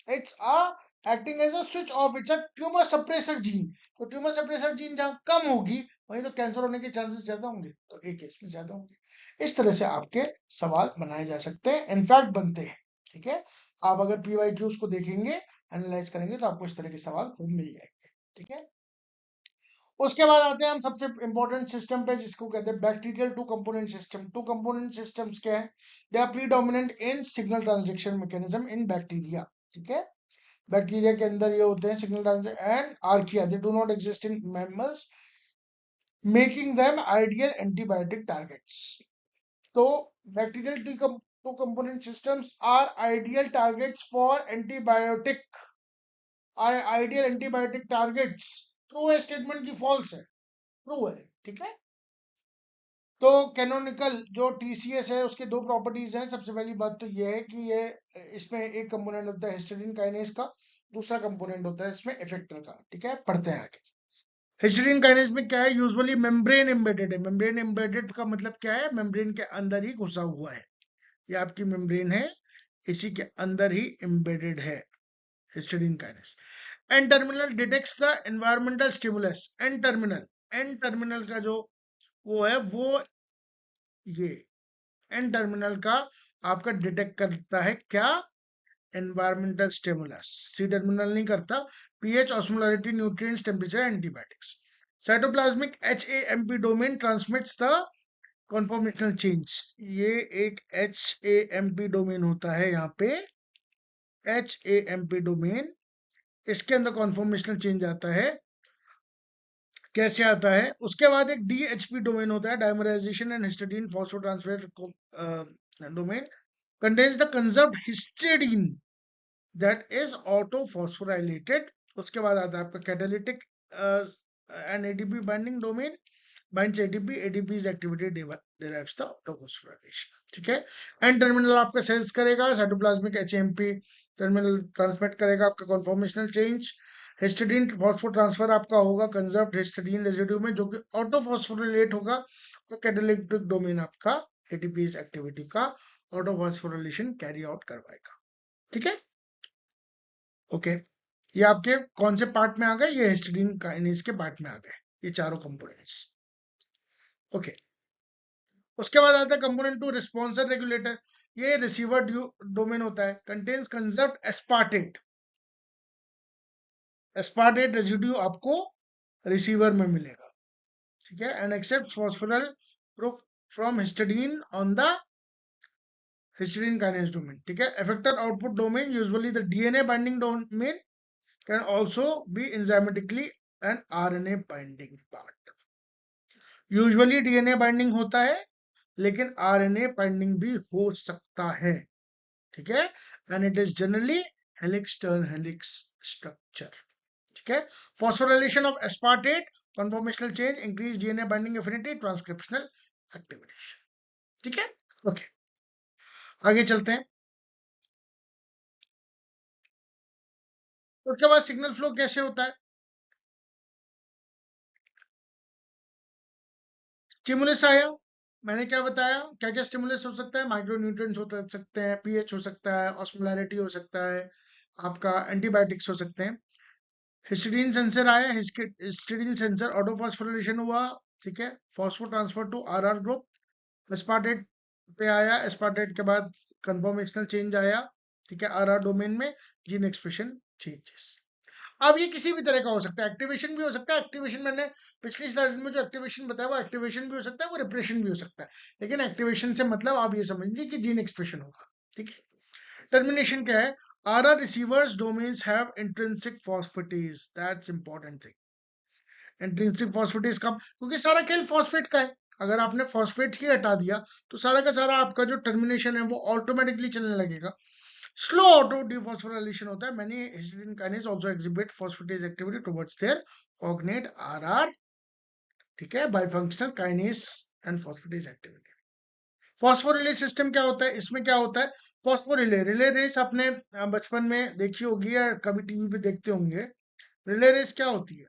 it's a acting as a switch off, it's a tumour suppressor gene. तो ट्यूमर सप्रेसर जीन जहां कम होगी वहीं तो कैंसर होने के चांसेस ज्यादा होंगे, तो एक केस में ज्यादा होंगे। इस तरह से आपके सवाल बनाए जा सकते हैं, इनफैक्ट बनते हैं। ठीक है, आप अगर PYQs को देखेंगे, एनालाइज करेंगे, तो आपको इस तरह के सवाल खूब मिल जाएंगे। ठीक है, उसके बाद आते हैं हम सबसे इंपॉर्टेंट सिस्टम पे, जिसको कहते हैं bacterial two component system. Two component systems क्या है, they are predominant in signal transduction mechanism in bacteria. ठीक है, बैक्टीरिया के अंदर ये होते हैं signal transmitter and archaea, they do not exist in mammals, making them ideal antibiotic targets. तो bacterial two component systems are ideal targets for antibiotic, are ideal antibiotic targets. True है statement की false है? True है, ठीक है। तो canonical जो TCS है उसके दो प्रॉपर्टीज हैं। सबसे पहली बात तो ये है कि ये इसमें एक कंपोनेंट होता है हिस्टीडीन काइनेज का, दूसरा कंपोनेंट होता है इसमें इफेक्टर का, ठीक है। पढ़ते हैं आगे। हिस्टीडीन काइनेज में क्या है? यूजुअली मेम्ब्रेन एम्बेडेड है। मेम्ब्रेन एम्बेडेड का मतलब क्या है? मेम्ब्रेन के अंदर ही घुसा हुआ है। ये आपकी मेम्ब्रेन है, इसी के अंदर ही एम्बेडेड है histidine kinase. N terminal detects the environmental stimulus. N terminal, N terminal का जो वो है वो ये एन टर्मिनल का आपका डिटेक्ट करता है क्या? Environmental stimulus. सी टर्मिनल नहीं करता। PH, osmolarity, nutrients, temperature, antibiotics. Cytoplasmic HAMP domain transmits the conformational change. ये एक एचएएमपी डोमेन होता है यहाँ पे, एचएएमपी डोमेन, इसके अंदर कॉन्फॉर्मेशनल चेंज आता है। कैसे आता है? उसके बाद एक डीएचपी डोमेन होता है, dimerization and histidine phosphotransfer domain, contains the conserved histidine that is autophosphorylated। उसके बाद आता है आपका catalytic and ATP binding domain, binds ATP, ATP's activity derives the autophosphorylation, ठीक है। एंड टर्मिनल आपका सेंस करेगा, साइटोप्लाज्मिक एचएमपी टर्मिनल ट्रांसमिट करेगा आपका conformational change. Histidine phospho transfer आपका होगा कंजर्व्ड हिस्टिडीन रेजिड्यू में, जो कि ऑटोफॉस्फोरिलेट होगा। और कैटालिटिक डोमेन आपका एटीपीज एक्टिविटी का ऑटोफॉस्फोरिलेशन कैरी आउट करवाएगा, ठीक है। ओके, ये आपके कौन से पार्ट में आ गए? ये हिस्टिडीन काइनेज के पार्ट में आ गए, ये चारों कंपोनेंट्स। ओके, उसके बाद आता है कंपोनेंट टू, रिस्पॉन्सर रेगुलेटर। ये रिसीवर डोमेन होता है, contains conserved aspartate. Aspartate residue आपको रिसीवर में मिलेगा, ठीक है। And accept phosphoryl proof from histidine on the histidine kinase domain, ठीक है। Effector output domain, usually the DNA binding domain, can also be enzymatically and RNA binding part. Usually DNA binding होता है, लेकिन RNA binding भी हो सकता है, ठीक है। And it is generally helix turn helix structure, ठीक है। Phosphorylation of aspartate, conformational change, increase DNA binding affinity, transcriptional activity, ठीक है। ओके, आगे चलते हैं। उसके बाद सिग्नल फ्लो कैसे होता है? स्टिमुलस आया, मैंने क्या बताया, क्या क्या स्टिमुलस हो सकता है? माइक्रो न्यूट्रिएंट्स हो सकते हैं, पीएच हो सकता है, ऑस्मोलैरिटी हो सकता है, आपका एंटीबायोटिक्स हो सकते हैं। हिस्टिडीन सेंसर आया, हिस्टिडीन सेंसर ऑटोफॉस्फोरिलेशन हुआ, ठीक है। Phospho transfer to RR group. Aspartate पे आया, एस्पार्टेट के बाद कन्फॉर्मेशनल चेंज आया, ठीक है, आरआर डोमेन में, जीन एक्सप्रेशन चेंजेस। अब ये किसी भी तरह का हो सकता है, एक्टिवेशन भी हो सकता है। एक्टिवेशन मैंने पिछली स्लाइड में जो एक्टिवेशन बताया वो एक्टिवेशन भी हो सकता है, वो रिप्रेशन भी हो सकता है। लेकिन एक्टिवेशन से मतलब आप ये समझिए कि जीन एक्सप्रेशन होगा, ठीक है। टर्मिनेशन क्या है? R receivers domains have intrinsic phosphatase, that's important thing. Intrinsic phosphatase कब? क्योंकि सारा खेल फॉस्फेट का है। अगर आपने फॉस्फेट ही हटा दिया तो सारा का सारा आपका जो टर्मिनेशन है वो ऑटोमेटिकली चलने लगेगा। स्लो ऑटो डिफॉस्फोराइलेशन होता है। Many histidine kinase also exhibit phosphatase activity towards their cognate RR, ठीक है, bifunctional kinase and phosphatase activity. Phosphorelay system क्या होता है? इसमें क्या होता है? फॉस्फोरिले रिले रेस आपने बचपन में देखी होगी या कभी टीवी पे देखते होंगे। रिले रेस क्या होती है?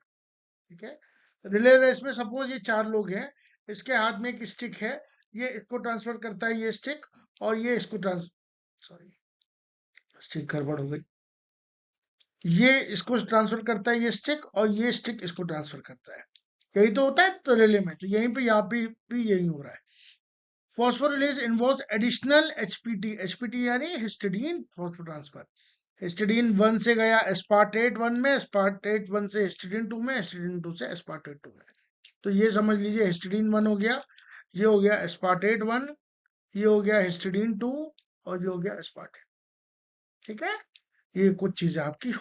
ठीक है, रिले रेस में सपोज ये चार लोग हैं, इसके हाथ में एक स्टिक है, ये इसको ट्रांसफर करता है, ये स्टिक, और ये इसको सॉरी, स्टिक गड़बड़ हो गई। ये इसको ट्रांसफर करता है, ये स्टिक, और ये स्टिक इसको ट्रांसफर करता है। यही तो होता है तो रिले में, तो यहीं पे यहाँ पे भी यही हो रहा है। फॉस्फोरिलेज इन्वॉल्व्स एडिशनल एचपीटी, एचपीटी यानी हिस्टिडीन फॉस्फो ट्रांसफर। हिस्टिडीन 1 से गया एस्पार्टेट 1 में, एस्पार्टेट 1 से हिस्टिडीन 2 में, हिस्टिडीन 2 से एस्पार्टेट 2 में। तो ये समझ लीजिए हिस्टिडीन 1 हो गया, ये हो गया एस्पार्टेट 1, ये हो गया हिस्टिडीन 2, और ये हो गया एस्पार्टेट, ठीक है। ये कुछ चीजें आपकी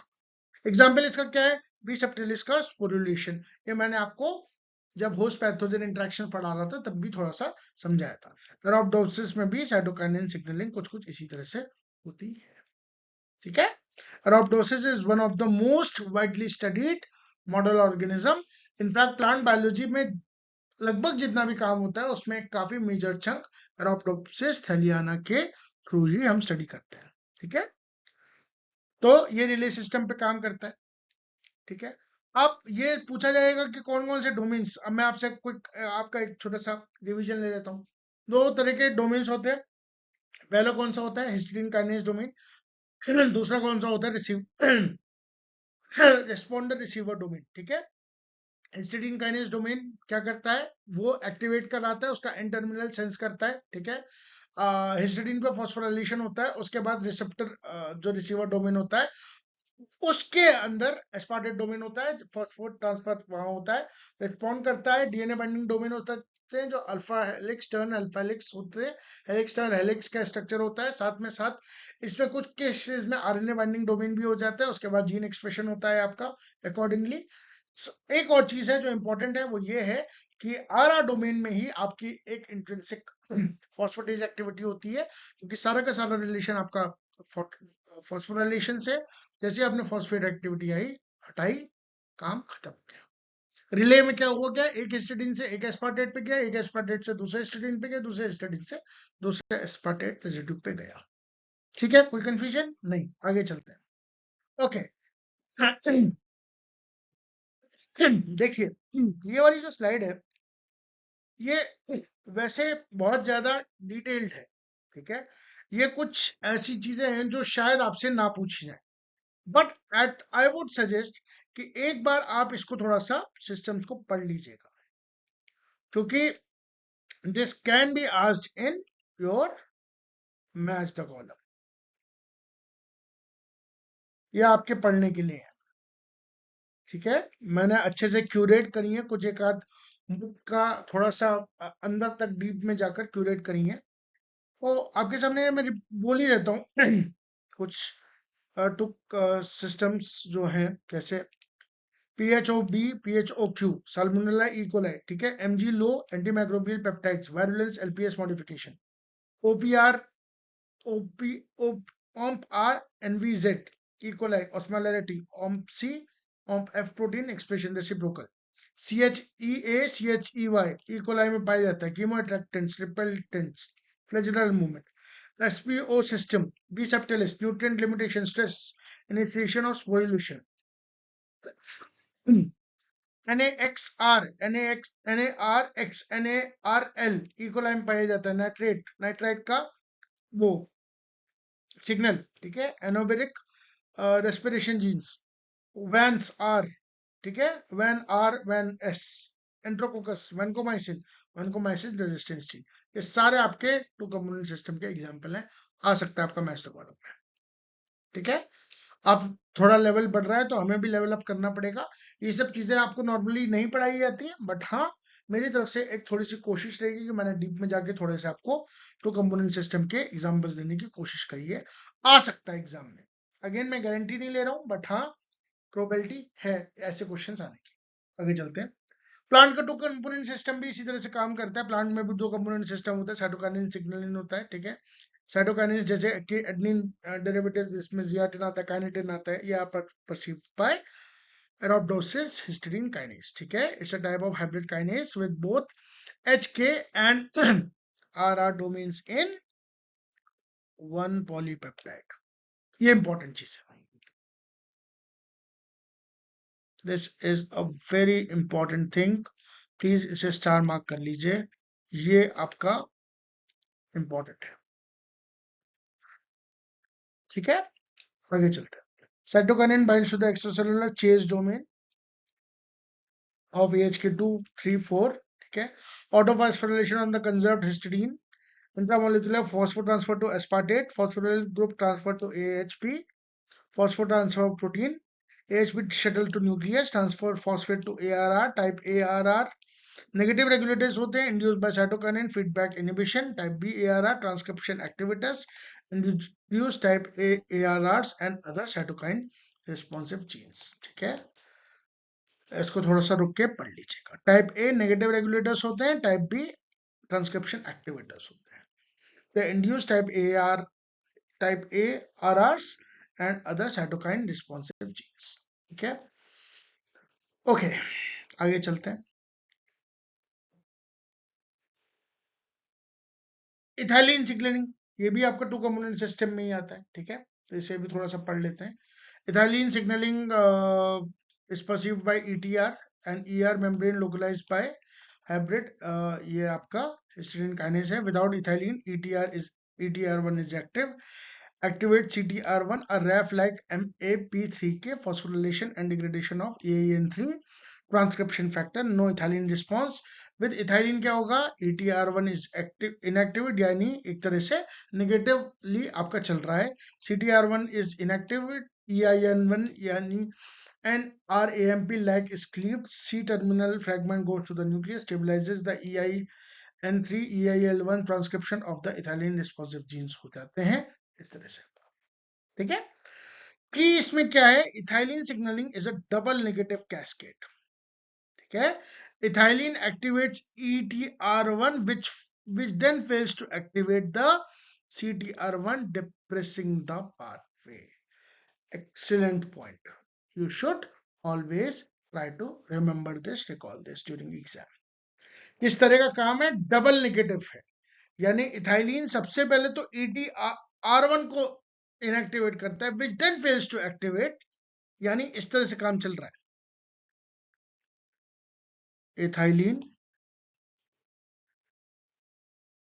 एग्जाम्पल इसका क्या है, बी सेप्टिलिस का स्पोरुलेशन, ये मैंने आपको जब होस्ट पैथोजन इंटरेक्शन पढ़ा रहा था तब भी थोड़ा सा समझाया था। अरॉब्डोसिस में भी साइटोकाइनिन सिग्नलिंग कुछ कुछ इसी तरह से होती है। ठीक है, arabidopsis is one of the most widely studied model organism. In fact plant biology में लगभग जितना भी काम होता है उसमें एक काफी मेजर चंक अरॉब्डोसिस थैलियाना के थ्रू ही हम स्टडी करते हैं। ठीक है, तो ये रिले सिस्टम पे काम करता है। ठीक है, अब ये पूछा जाएगा कि कौन कौन से डोमेन्स, अब मैं आपसे क्विक आपका एक छोटा सा रिवीजन ले लेता हूँ। दो तरह के डोमेन्स होते हैं, पहला कौन सा होता है, हिस्टीडीन काइनेज डोमेन, दूसरा कौन सा होता है, रिस्पॉन्डर रिसीवर डोमेन। ठीक है, हिस्टीडीन काइनेज डोमेन क्या करता है, वो एक्टिवेट कराता है, उसका एन टर्मिनल सेंस करता है। ठीक है, हिस्टीडीन पे फॉस्फोराइलेशन होता है, उसके बाद रिसेप्टर जो रिसीवर डोमेन होता है उसके अंदर एस्पार्टेट डोमेन होता है, फॉस्फोर ट्रांसफर वहां होता है, रिस्पॉन्ड करता है, डीएनए बाइंडिंग डोमेन होता है जो alpha helix turn alpha helix होते हैं, हेलिक्स टर्न हेलिक्स का स्ट्रक्चर होता है, साथ में साथ इसमें कुछ केसेस में आरएनए बाइंडिंग डोमेन भी हो जाता है, उसके बाद जीन एक्सप्रेशन होता है आपका अकॉर्डिंगली। एक और चीज है जो इंपॉर्टेंट है वो ये है कि आरआर डोमेन में ही आपकी एक इंट्रिंसिक फॉस्फोटेज एक्टिविटी होती है, क्योंकि सारा का सारा रिलेशन आपका फॉस्फोराइलेशन से, जैसे आपने फॉस्फेट एक्टिविटी आई हटाई, काम खत्म हो गया। रिले में क्या हुआ, क्या एक हिस्टिडीन से एक एस्पार्टेट पे गया, एक एस्पार्टेट से दूसरे हिस्टिडीन पे गया, दूसरे हिस्टिडीन से दूसरे एस्पार्टेट रेसिड्यू पे गया। ठीक है, कोई कंफ्यूजन नहीं, आगे चलते हैं। ओके, देखिए ये वाली जो स्लाइड है ये वैसे बहुत ज्यादा डिटेल्ड है। ठीक है, ये कुछ ऐसी चीजें हैं जो शायद आपसे ना पूछी जाए, but at I would suggest कि एक बार आप इसको थोड़ा सा सिस्टम्स को पढ़ लीजिएगा, क्योंकि this can be asked in your match the column, ये आपके पढ़ने के लिए है। ठीक है, मैंने अच्छे से क्यूरेट करी है, कुछ एक आध बुक का थोड़ा सा अंदर तक डीप में जाकर क्यूरेट करी है, तो आपके सामने मैं बोल ही देता हूँ कुछ टुक सिस्टम्स जो हैं, कैसे PHOB PHOQ साल्मोनेला इकोलाई, ठीक है, MG low antimicrobial peptides virulence LPS modification, OPR OP OMP R NVZ E coli osmolarity OMP C OMP F protein expression reciprocal, CHEA CHEY E coli में पाया जाता है, chemoattractants repellents flagellar movement, SPO system, B subtilis, nutrient limitation, stress, initiation of sporulation. NaXR, NARX, NARL, इकोलाइन पाया जाता है, nitrate, nitrite का वो signal. ठीक है, anaerobic respiration genes, vans R, ठीक है, van R van S, enterococcus, vancomycin, vancomycin resistance gene, ये सारे आपके टू कंपोनेंट सिस्टम के एग्जांपल हैं, आ सकता है आपका मैच कॉलम में। ठीक है, अब थोड़ा लेवल बढ़ रहा है तो हमें भी लेवल अप करना पड़ेगा, ये सब चीजें आपको नॉर्मली नहीं पढ़ाई जाती है, बट हाँ मेरी तरफ से एक थोड़ी सी कोशिश रहेगी कि मैंने डीप में जाके थोड़े से आपको टू कंपोनेंट सिस्टम के एग्जांपल्स देने की कोशिश करी है, आ सकता है एग्जाम में, अगेन मैं गारंटी नहीं ले रहा हूँ, बट हाँ प्रोबेबिलिटी है ऐसे क्वेश्चन आने की। आगे चलते हैं, प्लांट का टू कंपोनेंट सिस्टम भी इसी तरह से काम करता है, प्लांट में भी दो कंपोनेंट सिस्टम होता है, साइटोकाइनिन सिग्नलिन होता है। ठीक है, साइटोकाइनिन जैसे कि एडेनिन डेरिवेटिव, इसमें जियाटिन आता है, काइनेटिन आता है, ये आप परसीव बाय अरॉब्डोसिस हिस्टीडीन काइनेज। ठीक है, it's a type of hybrid kinase with both HK and RR domains in one polypeptide, ये इंपॉर्टेंट चीज है, this is a very important thing, please इसे स्टार मार्क कर लीजिए, ये आपका इंपॉर्टेंट है। ठीक है, आगे चलते हैं, cytokinin binds to the extracellular CHASE domain of AHK2 3 4, ठीक है, autophosphorylation on the conserved histidine, intramolecular phosphotransfer to aspartate, phosphoryl group transfer to AHP, phosphotransfer protein, AHP shuttle to nucleus, transfer phosphate to ARR, type ARR, negative regulators होते हैं induced by cytokinin feedback inhibition, type B ARR, transcription activators induced type A ARRs and other cytokine responsive genes. ठीक है, इसको थोड़ा सा रुक के पढ़ लीजिएगा। टाइप ए नेगेटिव रेगुलेटर्स होते हैं, टाइप बी ट्रांसक्रिप्शन एक्टिवेटर्स होते हैं। The induce type A R type A RRs and other cytokine responsive genes. ठीक है, ओके, आगे चलते हैं। इथाइलिन सिग्नलिंग, ये भी आपका टू कंपोनेंट सिस्टम में ही आता है। ठीक है, तो इसे भी थोड़ा सा पढ़ लेते हैं। Ethylene signaling is perceived by ETR and ER membrane localized by hybrid, ये आपका हिस्टीडीन काइनेज है। Without ethylene ETR1 is activate CTR1, a RAF like MAP3K phosphorylation and degradation of EAN3 transcription factor, no ethylene response. With ethylene क्या होगा, ETR1 is active inactivate, यानी एक तरह से negatively आपका चल रहा है। CTR1 इज इनएक्टिवेट, EIN1 यानी and RAMP like is cleaved, C terminal fragment goes to the nucleus, stabilizes the EIN3 EIL1 transcription of the ethylene responsive genes हो जाते हैं इस तरह से। ठीक है, कि इसमें क्या है, ethylene signaling is a double negative cascade. ठीक है, ethylene activates ETR1 which then fails to activate the CTR1, depressing the pathway. Excellent point. You should always try to remember this, recall this during exam. किस तरह का काम है, double negative है, यानी ethylene सबसे पहले तो ETR1 को इनएक्टिवेट करता है, which then fails to activate, यानी इस तरह से काम चल रहा है। इथाइलिन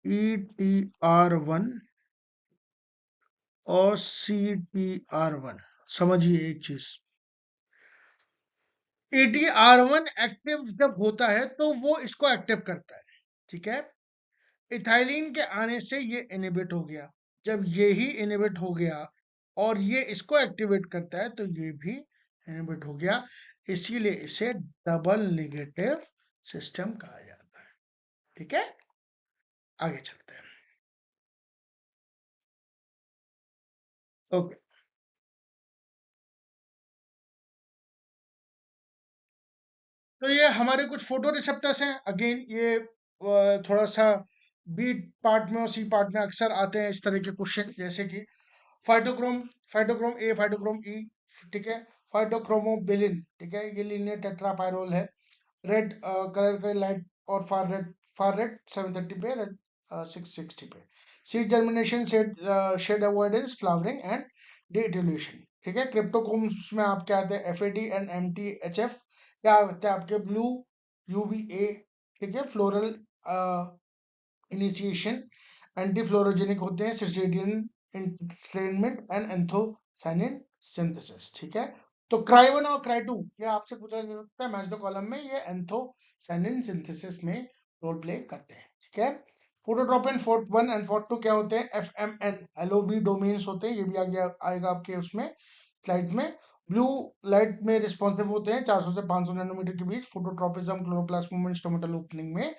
ETR1 और CTR1, समझिए एक चीज, ETR1 एक्टिव जब होता है तो वो इसको एक्टिव करता है। ठीक है, इथाइलिन के आने से ये इनिबिट हो गया, जब ये ही इनिबिट हो गया और ये इसको एक्टिवेट करता है तो ये भी इनिबिट हो गया, इसीलिए इसे डबल नेगेटिव सिस्टम कहा जाता है। ठीक है, आगे चलते हैं। ओके, तो ये हमारे कुछ फोटो रिसेप्टर्स हैं। अगेन ये थोड़ा सा बी पार्ट में और सी पार्ट में अक्सर आते हैं इस तरह के क्वेश्चन, जैसे कि फाइटोक्रोम, फाइटोक्रोम ए, फाइटोक्रोम ई। ठीक है, फाइटोक्रोमोबिलिन, ठीक है, ये लीनियर टेट्रापायरोल है। रेड कलर का लाइट, और फार रेड 730 पे, रेड 660 पे। Seed germination, shade avoidance, flowering and deetiolation. ठीक है, क्रिप्टोकोम्स में आप क्या आते हैं, FAD एंड MTHF, क्या होते हैं आपके ब्लू UVA। ठीक है, फ्लोरल इनिशिएशन, एंटीफ्लोरोजेनिक होते हैं, circadian entrainment and anthocyanin synthesis. ठीक है, तो क्राई 1 और क्राई 2 ये आपसे पूछा जा सकता है मैच द कॉलम में, ये एंथोसायनिन सिंथेसिस में रोल प्ले करते हैं। ठीक है, फोटोट्रोपिन फोर्ट 1 एंड फोर्ट 2 क्या होते हैं, FMN LOB डोमेन्स होते हैं, ये भी आगे आएगा आपके उसमें स्लाइड्स में। ब्लू लाइट में रिस्पॉन्सिव होते हैं 400 से 500 नैनोमीटर के बीच। Phototropism, chloroplast movement, stomatal opening में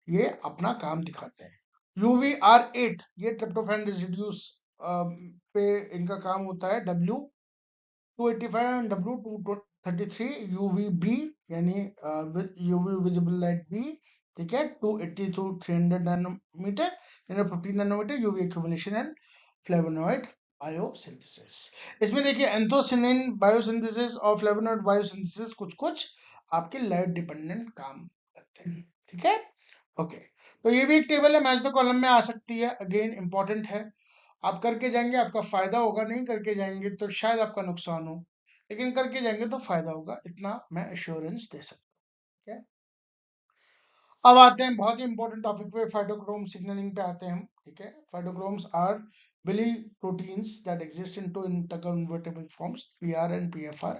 ये अपना काम दिखाते हैं। UVR8 ये ट्रिप्टोफैन रेसिड्यूज पे इनका काम होता है। W285 एंड W233, UVB यानी UV विजिबल लाइट बी। ठीक है, 280 to 300 nanometre, 15 nanometre UV accumulation and flavonoid biosynthesis. इसमें देखिए एंथोसिनिन बायोसिंथेसिस और फ्लेवोनॉइड बायोसिंथेसिस कुछ कुछ आपके लाइट डिपेंडेंट काम करते हैं। ठीक है, ओके, तो ये भी एक टेबल है, मैच द कॉलम में आ सकती है। अगेन इंपॉर्टेंट है, आप करके जाएंगे आपका फायदा होगा, नहीं करके जाएंगे तो शायद आपका नुकसान हो, लेकिन करके जाएंगे तो फायदा होगा, इतना मैं एश्योरेंस दे सकता हूँ। ठीक है, अब आते हैं बहुत ही इंपॉर्टेंट टॉपिक पे, फाइटोक्रोम सिग्नलिंग पे आते हैं हम। ठीक है, phytochromes are biliproteins that exist in two interconvertible forms, PR and PFR।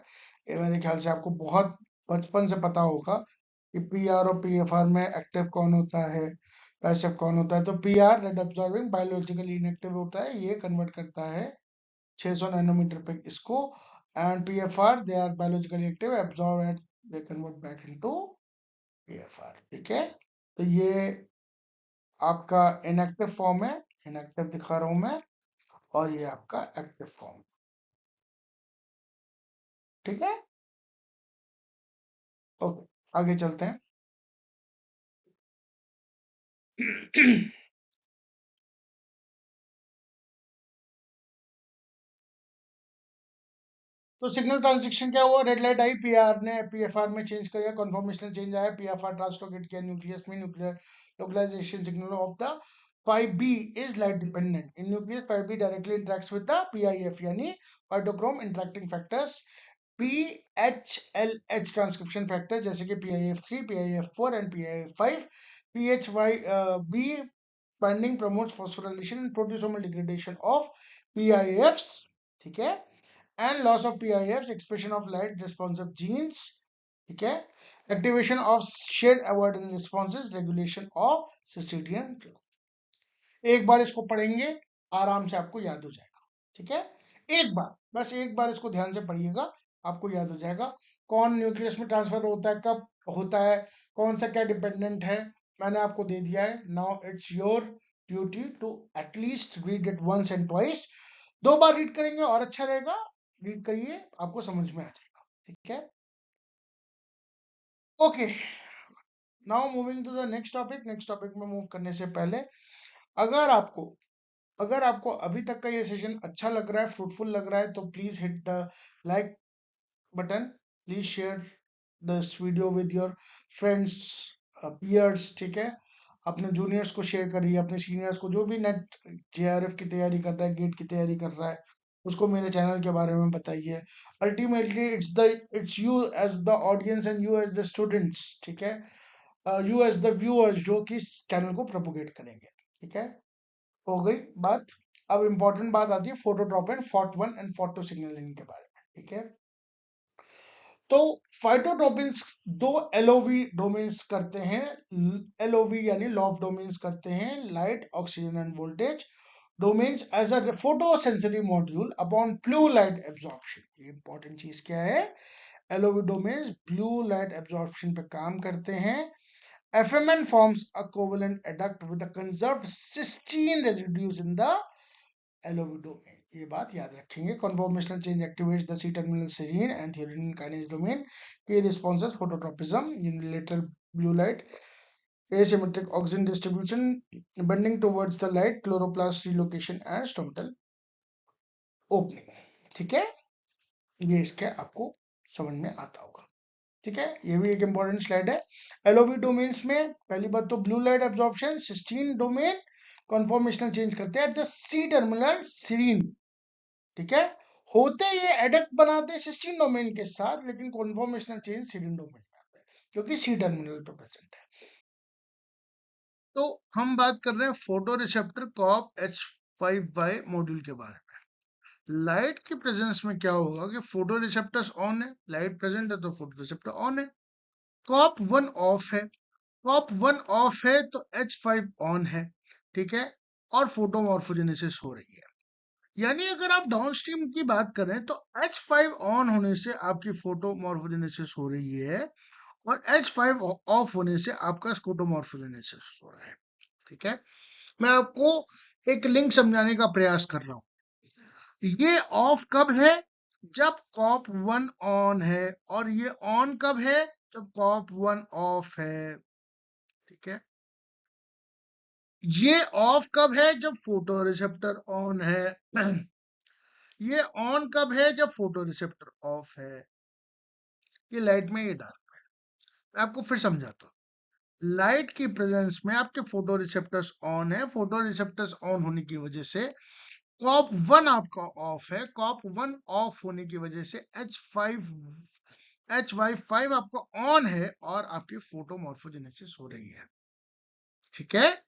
ये मेरे ख्याल से आपको बहुत बचपन से पता होगा कि PR और PFR में एक्टिव कौन होता है, पैसिव कौन होता है। तो PR red absorbing biologically inactive होता है, ये कन्वर्ट करता है 600 नैनोमीटर पे इसको, and PFR they are biologically active, absorb and they convert back into PFR। ठीक है, तो ये आपका इनएक्टिव फॉर्म है, इनएक्टिव दिखा रहा हूं मैं, और ये आपका एक्टिव फॉर्म। ठीक है, ओके, आगे चलते हैं। तो सिग्नल ट्रांजिशन क्या हुआ, रेड लाइट आई, पीआर ने पीएफआर में चेंज किया, कन्फर्मेशनल चेंज आया, पीएफआर ट्रांसलोकेट किया न्यूक्लियस में, nuclear localisation signal of the 5b is light dependent. In nucleus, 5b directly interacts with the PIF यानी phytochrome interacting factors, PHLH transcription factor जैसे कि PIF3, PIF4 and PIF5, PHYB binding promotes phosphorylation and proteasomal degradation of PIFs, ठीक है, and loss of PIFs, expression of light responsive genes, ठीक है, activation of shade avoidance responses, regulation of circadian rhythm। एक बार इसको पढ़ेंगे आराम से आपको याद हो जाएगा, ठीक है, एक बार, बस एक बार इसको ध्यान से पढ़िएगा, आपको याद हो जाएगा कौन न्यूक्लियस में ट्रांसफर होता है, कब होता है, कौन सा क्या डिपेंडेंट है, मैंने आपको दे दिया है। Now it's your duty to at least read it once and twice, 2 बार रीड करेंगे और अच्छा रहेगा, रीड करिए, आपको समझ में आ जाएगा, ठीक है, okay. Now moving to the next topic. Next topic में मूव करने से पहले, अगर आपको अगर आपको अभी तक का ये सेशन अच्छा लग रहा है, फ्रूटफुल लग रहा है, तो please hit the like button, please share this video with your friends, peers, ठीक है, अपने जूनियर्स को शेयर करिए, अपने सीनियर्स को, जो भी नेट जेआरएफ की तैयारी कर रहा है, गेट की तैयारी कर रहा है, उसको मेरे चैनल के बारे में बताइए। Ultimately it's you as the audience and you as the students, ठीक है, यू एज द व्यूअर्स जो कि इस चैनल को प्रोपोगेट करेंगे, ठीक है, हो गई बात। अब इंपॉर्टेंट बात आती है फोटोट्रॉप and FOT1 and FOT2 signalling के बारे में, ठीक है। तो फाइटोट्रोपिन्स 2 LOV डोमेन्स करते हैं, LOV यानी लॉ ऑफ डोमेन्स करते हैं, light, oxygen and voltage domains as a photo sensory module upon blue light absorption. ये इंपॉर्टेंट चीज क्या है, LOV domains blue light absorption पे काम करते हैं। FMN forms a covalent adduct with a conserved cysteine residues in the LOV domain. ये बात याद रखेंगे। Conformational change activates the C-terminal serine and threonine kinase domain. Key responses: phototropism, unilateral blue light, asymmetric oxygen distribution, bending towards the light, chloroplast relocation and stomatal opening. ठीक है, ये इसके आपको समझ में आता होगा, ठीक है, ये भी एक इंपॉर्टेंट स्लाइड है। एलओवी डोमेन्स में पहली बात तो blue light absorption, cysteine domain conformational change करते हैं द सी टर्मिनल सीरीन, ठीक है, होते ये एडक्ट बनाते हैं सिस्टीन डोमेन के साथ, लेकिन कन्फॉर्मेशनल चेंज सीरीन डोमेन में आता है जो कि सी टर्मिनल पर प्रेजेंट है। तो हम बात कर रहे हैं photo receptor corp H5Y module के बारे में। लाइट की प्रेजेंस में क्या होगा कि फोटो रिसेप्टर्स ऑन है, लाइट प्रेजेंट है तो फोटो रिसेप्टर ऑन है, कॉप 1 ऑफ है, कॉप 1 ऑफ है तो H5 ऑन है, ठीक है, और फोटोमॉर्फोजेनेसिस हो रही है। यानी अगर आप डाउनस्ट्रीम की बात करें तो H5 ऑन होने से आपकी फोटोमॉर्फोजेनेसिस हो रही है और H5 ऑफ होने से आपका स्कोटोमॉर्फोजेनेसिस हो रहा है, ठीक है। मैं आपको एक लिंक समझाने का प्रयास कर रहा हूं। ये ऑफ कब है, जब कॉप 1 ऑन है, और ये ऑन कब है, जब कॉप 1 ऑफ है, ठीक है। ये ऑफ कब है, जब फोटो रिसेप्टर ऑन है। ये ऑन कब है, जब फोटो रिसेप्टर ऑफ है। ये लाइट में, ये डार्क में। मैं आपको फिर समझाता हूँ। लाइट की प्रेजेंस में आपके फोटो रिसेप्टर्स ऑन है, फोटो रिसेप्टर्स ऑन होने की वजह से कॉप 1 आपका ऑफ है, कॉप 1 ऑफ होने की वजह से HY5 आपका ऑन है और आपकी फोटोमॉर्फोजेनेसिस हो रही है, ठीक है।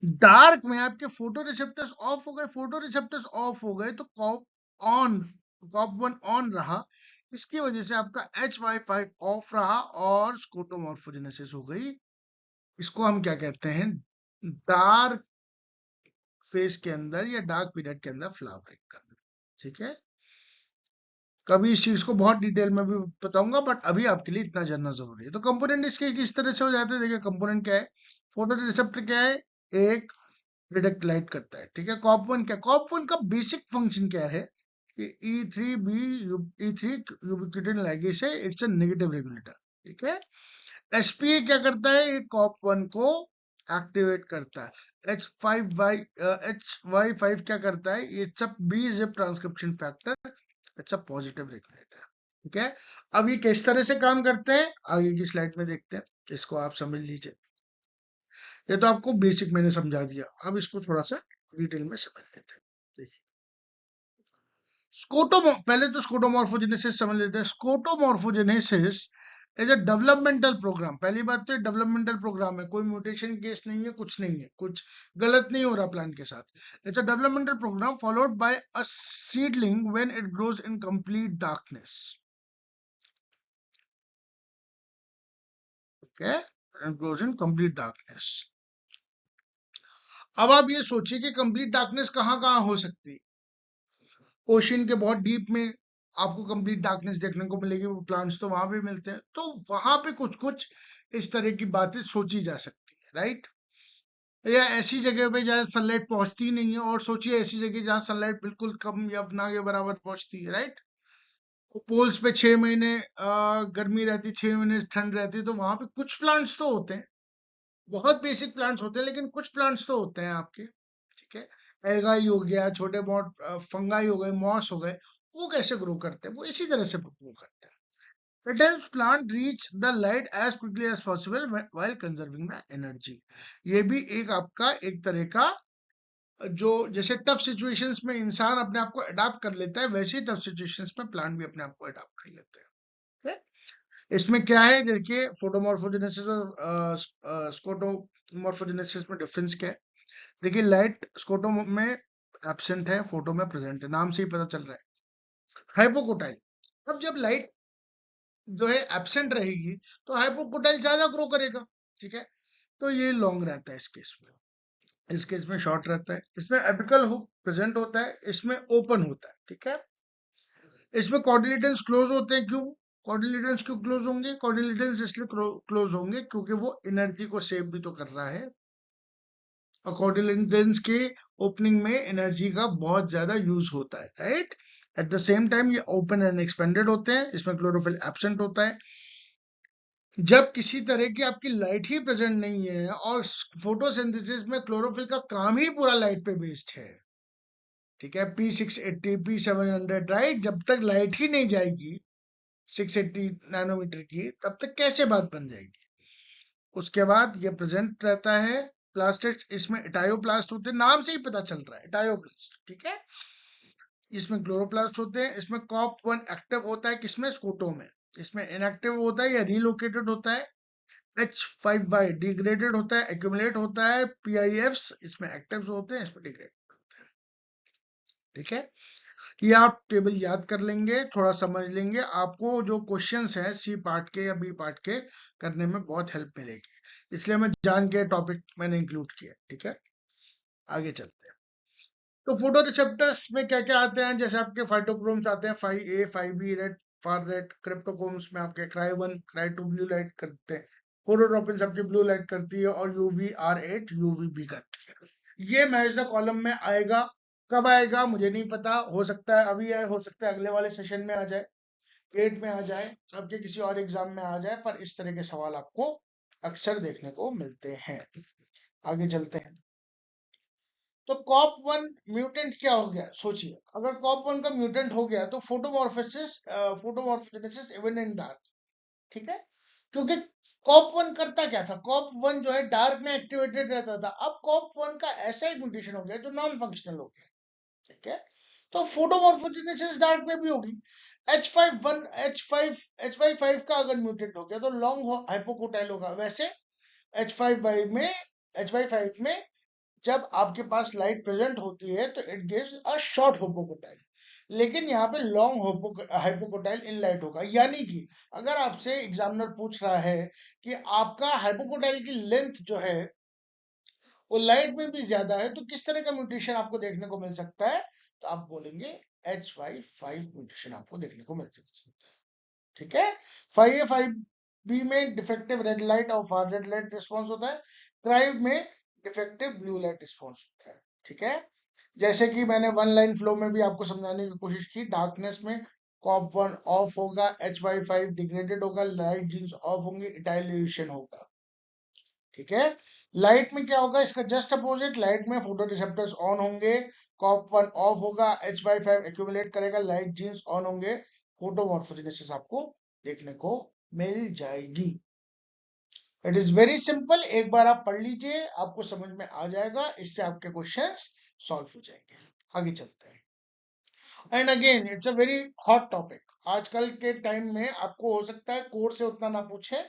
डार्क में आपके फोटो रिसेप्टर्स ऑफ हो गए, फोटो रिसेप्टर्स ऑफ हो गए तो कॉप 1 ऑन रहा, इसकी वजह से आपका HY5 ऑफ रहा और स्कोटोमॉर्फोजेनेसिस हो गई। इसको हम क्या कहते हैं, डार्क फेज के अंदर या डार्क पीरियड के अंदर फ्लावरिंग करना, ठीक है। कभी इस चीज को बहुत डिटेल में भी बताऊंगा, बट अभी आपके लिए इतना जानना जरूरी है। तो कंपोनेंट इसके किस तरह से हो जाते हैं, देखिए कंपोनेंट क्या है, फोटो रिसेप्टर क्या है, एक डिटेक्ट लाइट करता है, ठीक है। कॉप 1 क्या, कॉप 1 का बेसिक फंक्शन क्या है, E3 यूबिक्विटिन लाइगेज है, इट्स अ नेगेटिव रेगुलेटर, ठीक है। एसपीए क्या करता है, ये कॉप 1 को एक्टिवेट करता है। H5 क्या करता है, it's a B ZIP transcription factor, it's a positive regulator, ठीक है। अब ये किस तरह से काम करते हैं आगे की स्लाइड में देखते हैं, इसको आप समझ लीजिए। ये तो आपको बेसिक मैंने समझा दिया, अब इसको थोड़ा सा डिटेल में समझ लेते हैं। देखिए पहले तो स्कोटोमॉर्फोजेनेसिस समझ लेते हैं। Skotomorphogenesis is a developmental programme. पहली बात तो डेवलपमेंटल प्रोग्राम है, कोई म्यूटेशन केस नहीं है, कुछ नहीं है, कुछ गलत नहीं हो रहा प्लांट के साथ। It's a developmental programme followed by a seedling when it grows in complete darkness, okay, it grows in complete darkness. अब आप ये सोचिए कि कंप्लीट डार्कनेस कहाँ कहाँ हो सकती है। ओशन के बहुत डीप में आपको कंप्लीट डार्कनेस देखने को मिलेगी, वो प्लांट्स तो वहां पे मिलते हैं, तो वहां पे कुछ कुछ इस तरह की बातें सोची जा सकती है, राइट। या ऐसी जगह पे जहाँ सनलाइट पहुंचती नहीं है, और सोचिए ऐसी जगह जहाँ सनलाइट बिल्कुल कम या ना के बराबर पहुंचती है, राइट। पोल्स पे 6 महीने गर्मी रहती, 6 महीने ठंड रहती, तो वहां पे कुछ प्लांट्स तो होते हैं, बहुत बेसिक प्लांट्स होते हैं, लेकिन कुछ प्लांट्स तो होते हैं आपके, ठीक है। एल्गाई हो गया, छोटे बहुत फंगाई हो गए, मॉस हो गए, वो कैसे ग्रो करते हैं, वो इसी तरह से ग्रो करते हैं। It helps plant reach the light as quickly as possible while conserving the energy. ये भी एक आपका एक तरह का जो जैसे टफ सिचुएशंस में इंसान अपने आप को अडाप्ट कर लेता है, वैसे ही टफ सिचुएशंस में प्लांट भी अपने आप को अडाप्ट कर लेते हैं, ठीक है? इसमें क्या है, देखिए फोटोमॉर्फोजेनेसिस और स्कोटोमॉर्फोजेनेसिस में डिफरेंस क्या है। देखिए लाइट स्कोटो में एब्सेंट है, फोटो में प्रेजेंट है, नाम से ही पता चल रहा है। हाइपोकोटाइल, अब जब लाइट जो है एब्सेंट रहेगी तो हाइपोकोटाइल ज्यादा ग्रो करेगा, ठीक है। तो ये लॉन्ग रहता है इस केस में, इस केस में शॉर्ट रहता है। इसमें एपिकल हुक प्रेजेंट होता है, इसमें ओपन होता है, ठीक है। इसमें कॉर्डिलेटन्स क्लोज होते हैं, क्यों कॉर्डिलेटन्स क्यों क्लोज होंगे, कॉर्डिलेटन्स इसलिए क्लोज होंगे क्योंकि वो एनर्जी को सेव भी तो कर रहा है, और कॉर्डिलेटन्स के ओपनिंग में एनर्जी का बहुत ज्यादा यूज होता है, right. At the same time ये ओपन एंड एक्सपेंडेड होते हैं, इसमें क्लोरोफिल एब्सेंट होता है। जब किसी तरह की आपकी लाइट ही प्रेजेंट नहीं है और फोटोसिंथेसिस में क्लोरोफिल का काम ही पूरा लाइट पे बेस्ड है, ठीक है, P680 P700, राइट, जब तक लाइट ही नहीं जाएगी 680 नैनोमीटर की, तब तक कैसे बात बन जाएगी। उसके बाद ये प्रेजेंट रहता है। प्लास्टिड्स, इसमें इटायोप्लास्ट होते हैं, नाम से ही पता चल रहा है इटायोप्लास्ट, ठीक है। इसमें क्लोरोप्लास्ट होते हैं। इसमें कॉप 1 एक्टिव होता है, किसमें, स्कोटो में। इसमें इनएक्टिव होता है या रीलोकेटेड होता है। H5 डिग्रेडेड होता है, एक्यूमुलेट होता है। PIFs इसमें एक्टिव होते हैं, इसमें डिग्रेड होते हैं, ठीक है। ये आप टेबल याद कर लेंगे, थोड़ा समझ लेंगे, आपको जो क्वेश्चंस हैं सी पार्ट के या बी पार्ट के करने में बहुत हेल्प मिलेगी, इसलिए मैं जान के टॉपिक मैंने इंक्लूड किया, ठीक है। आगे चलते हैं। तो फोटो रिसेप्टर्स में क्या क्या आते हैं, जैसे आपके फाइटोक्रोम्स आते हैं, 5A 5B, red, far red. क्रिप्टोकोम्स में आपके क्राई 1 क्राई 2 ब्लू लाइट करते हैं। फोटोट्रोपिन सबकी ब्लू लाइट करती है, और UVR8 UVB करती है। ये मैच द कॉलम में आएगा, कब आएगा मुझे नहीं पता, हो सकता है अभी आए, हो सकता है अगले वाले सेशन में आ जाए, 8 में आ जाए, आपके किसी और एग्जाम में आ जाए, पर इस तरह के सवाल आपको अक्सर देखने को मिलते हैं। आगे चलते हैं। तो कॉप 1 म्यूटेंट क्या हो गया, सोचिए, अगर कॉप 1 का म्यूटेंट हो गया तो फोटोमॉर्फोजेनेसिस इवन इन डार्क, ठीक है। क्योंकि कॉप 1 करता क्या था, कॉप 1 जो है डार्क में एक्टिवेटेड रहता था, अब कॉप 1 का ऐसा एक म्यूटेशन हो गया जो नॉन फंक्शनल हो गया, ठीक है। तो फोटोमॉर्फोजेनेसिस डार्क में भी होगी। H5 का अगर म्यूटेंट हो गया तो लॉन्ग हाइपोकोटाइल होगा। वैसे H5 में जब आपके पास लाइट प्रेजेंट होती है तो it gives a short hypocotyl, लेकिन यहाँ पे लॉन्ग हाइपोकोटाइल इन लाइट होगा। यानी कि अगर आपसे एग्जामिनर पूछ रहा है कि आपका हाइपोकोटाइल की लेंथ जो है वो लाइट में भी ज्यादा है, तो किस तरह का म्यूटेशन आपको देखने को मिल सकता है, तो आप बोलेंगे H5 म्यूटेशन आपको देखने को मिल सकता है, ठीक है। 5A 5B में डिफेक्टिव रेड लाइट और रेड लाइट रिस्पॉन्स होता है। क्राइव में डिफेक्टिव ब्लू लाइट रिस्पॉन्स होता है, ठीक है। जैसे कि मैंने वन लाइन फ्लो में भी आपको समझाने की कोशिश की, डार्कनेस में कॉप 1 ऑफ होगा, HY5 डिग्रेडेड होगा, लाइट जीन्स ऑफ होंगे, इटाइलेशन होगा। ठीक है, लाइट में क्या होगा, इसका जस्ट अपोजिट, लाइट में फोटो रिसेप्टर्स ऑन होंगे, कॉप 1 ऑफ होगा, HY5 एक्यूमुलेट करेगा, लाइट जीन्स ऑन होंगे, फोटोमॉर्फोजेनेसिस आपको देखने को मिल जाएगी। इट इज वेरी सिंपल, एक बार आप पढ़ लीजिए, आपको समझ में आ जाएगा, इससे आपके क्वेश्चंस सॉल्व हो जाएंगे। आगे चलते हैं। And again it's a very hot topic. आजकल के टाइम में आपको हो सकता है कोर्स से उतना ना पूछे,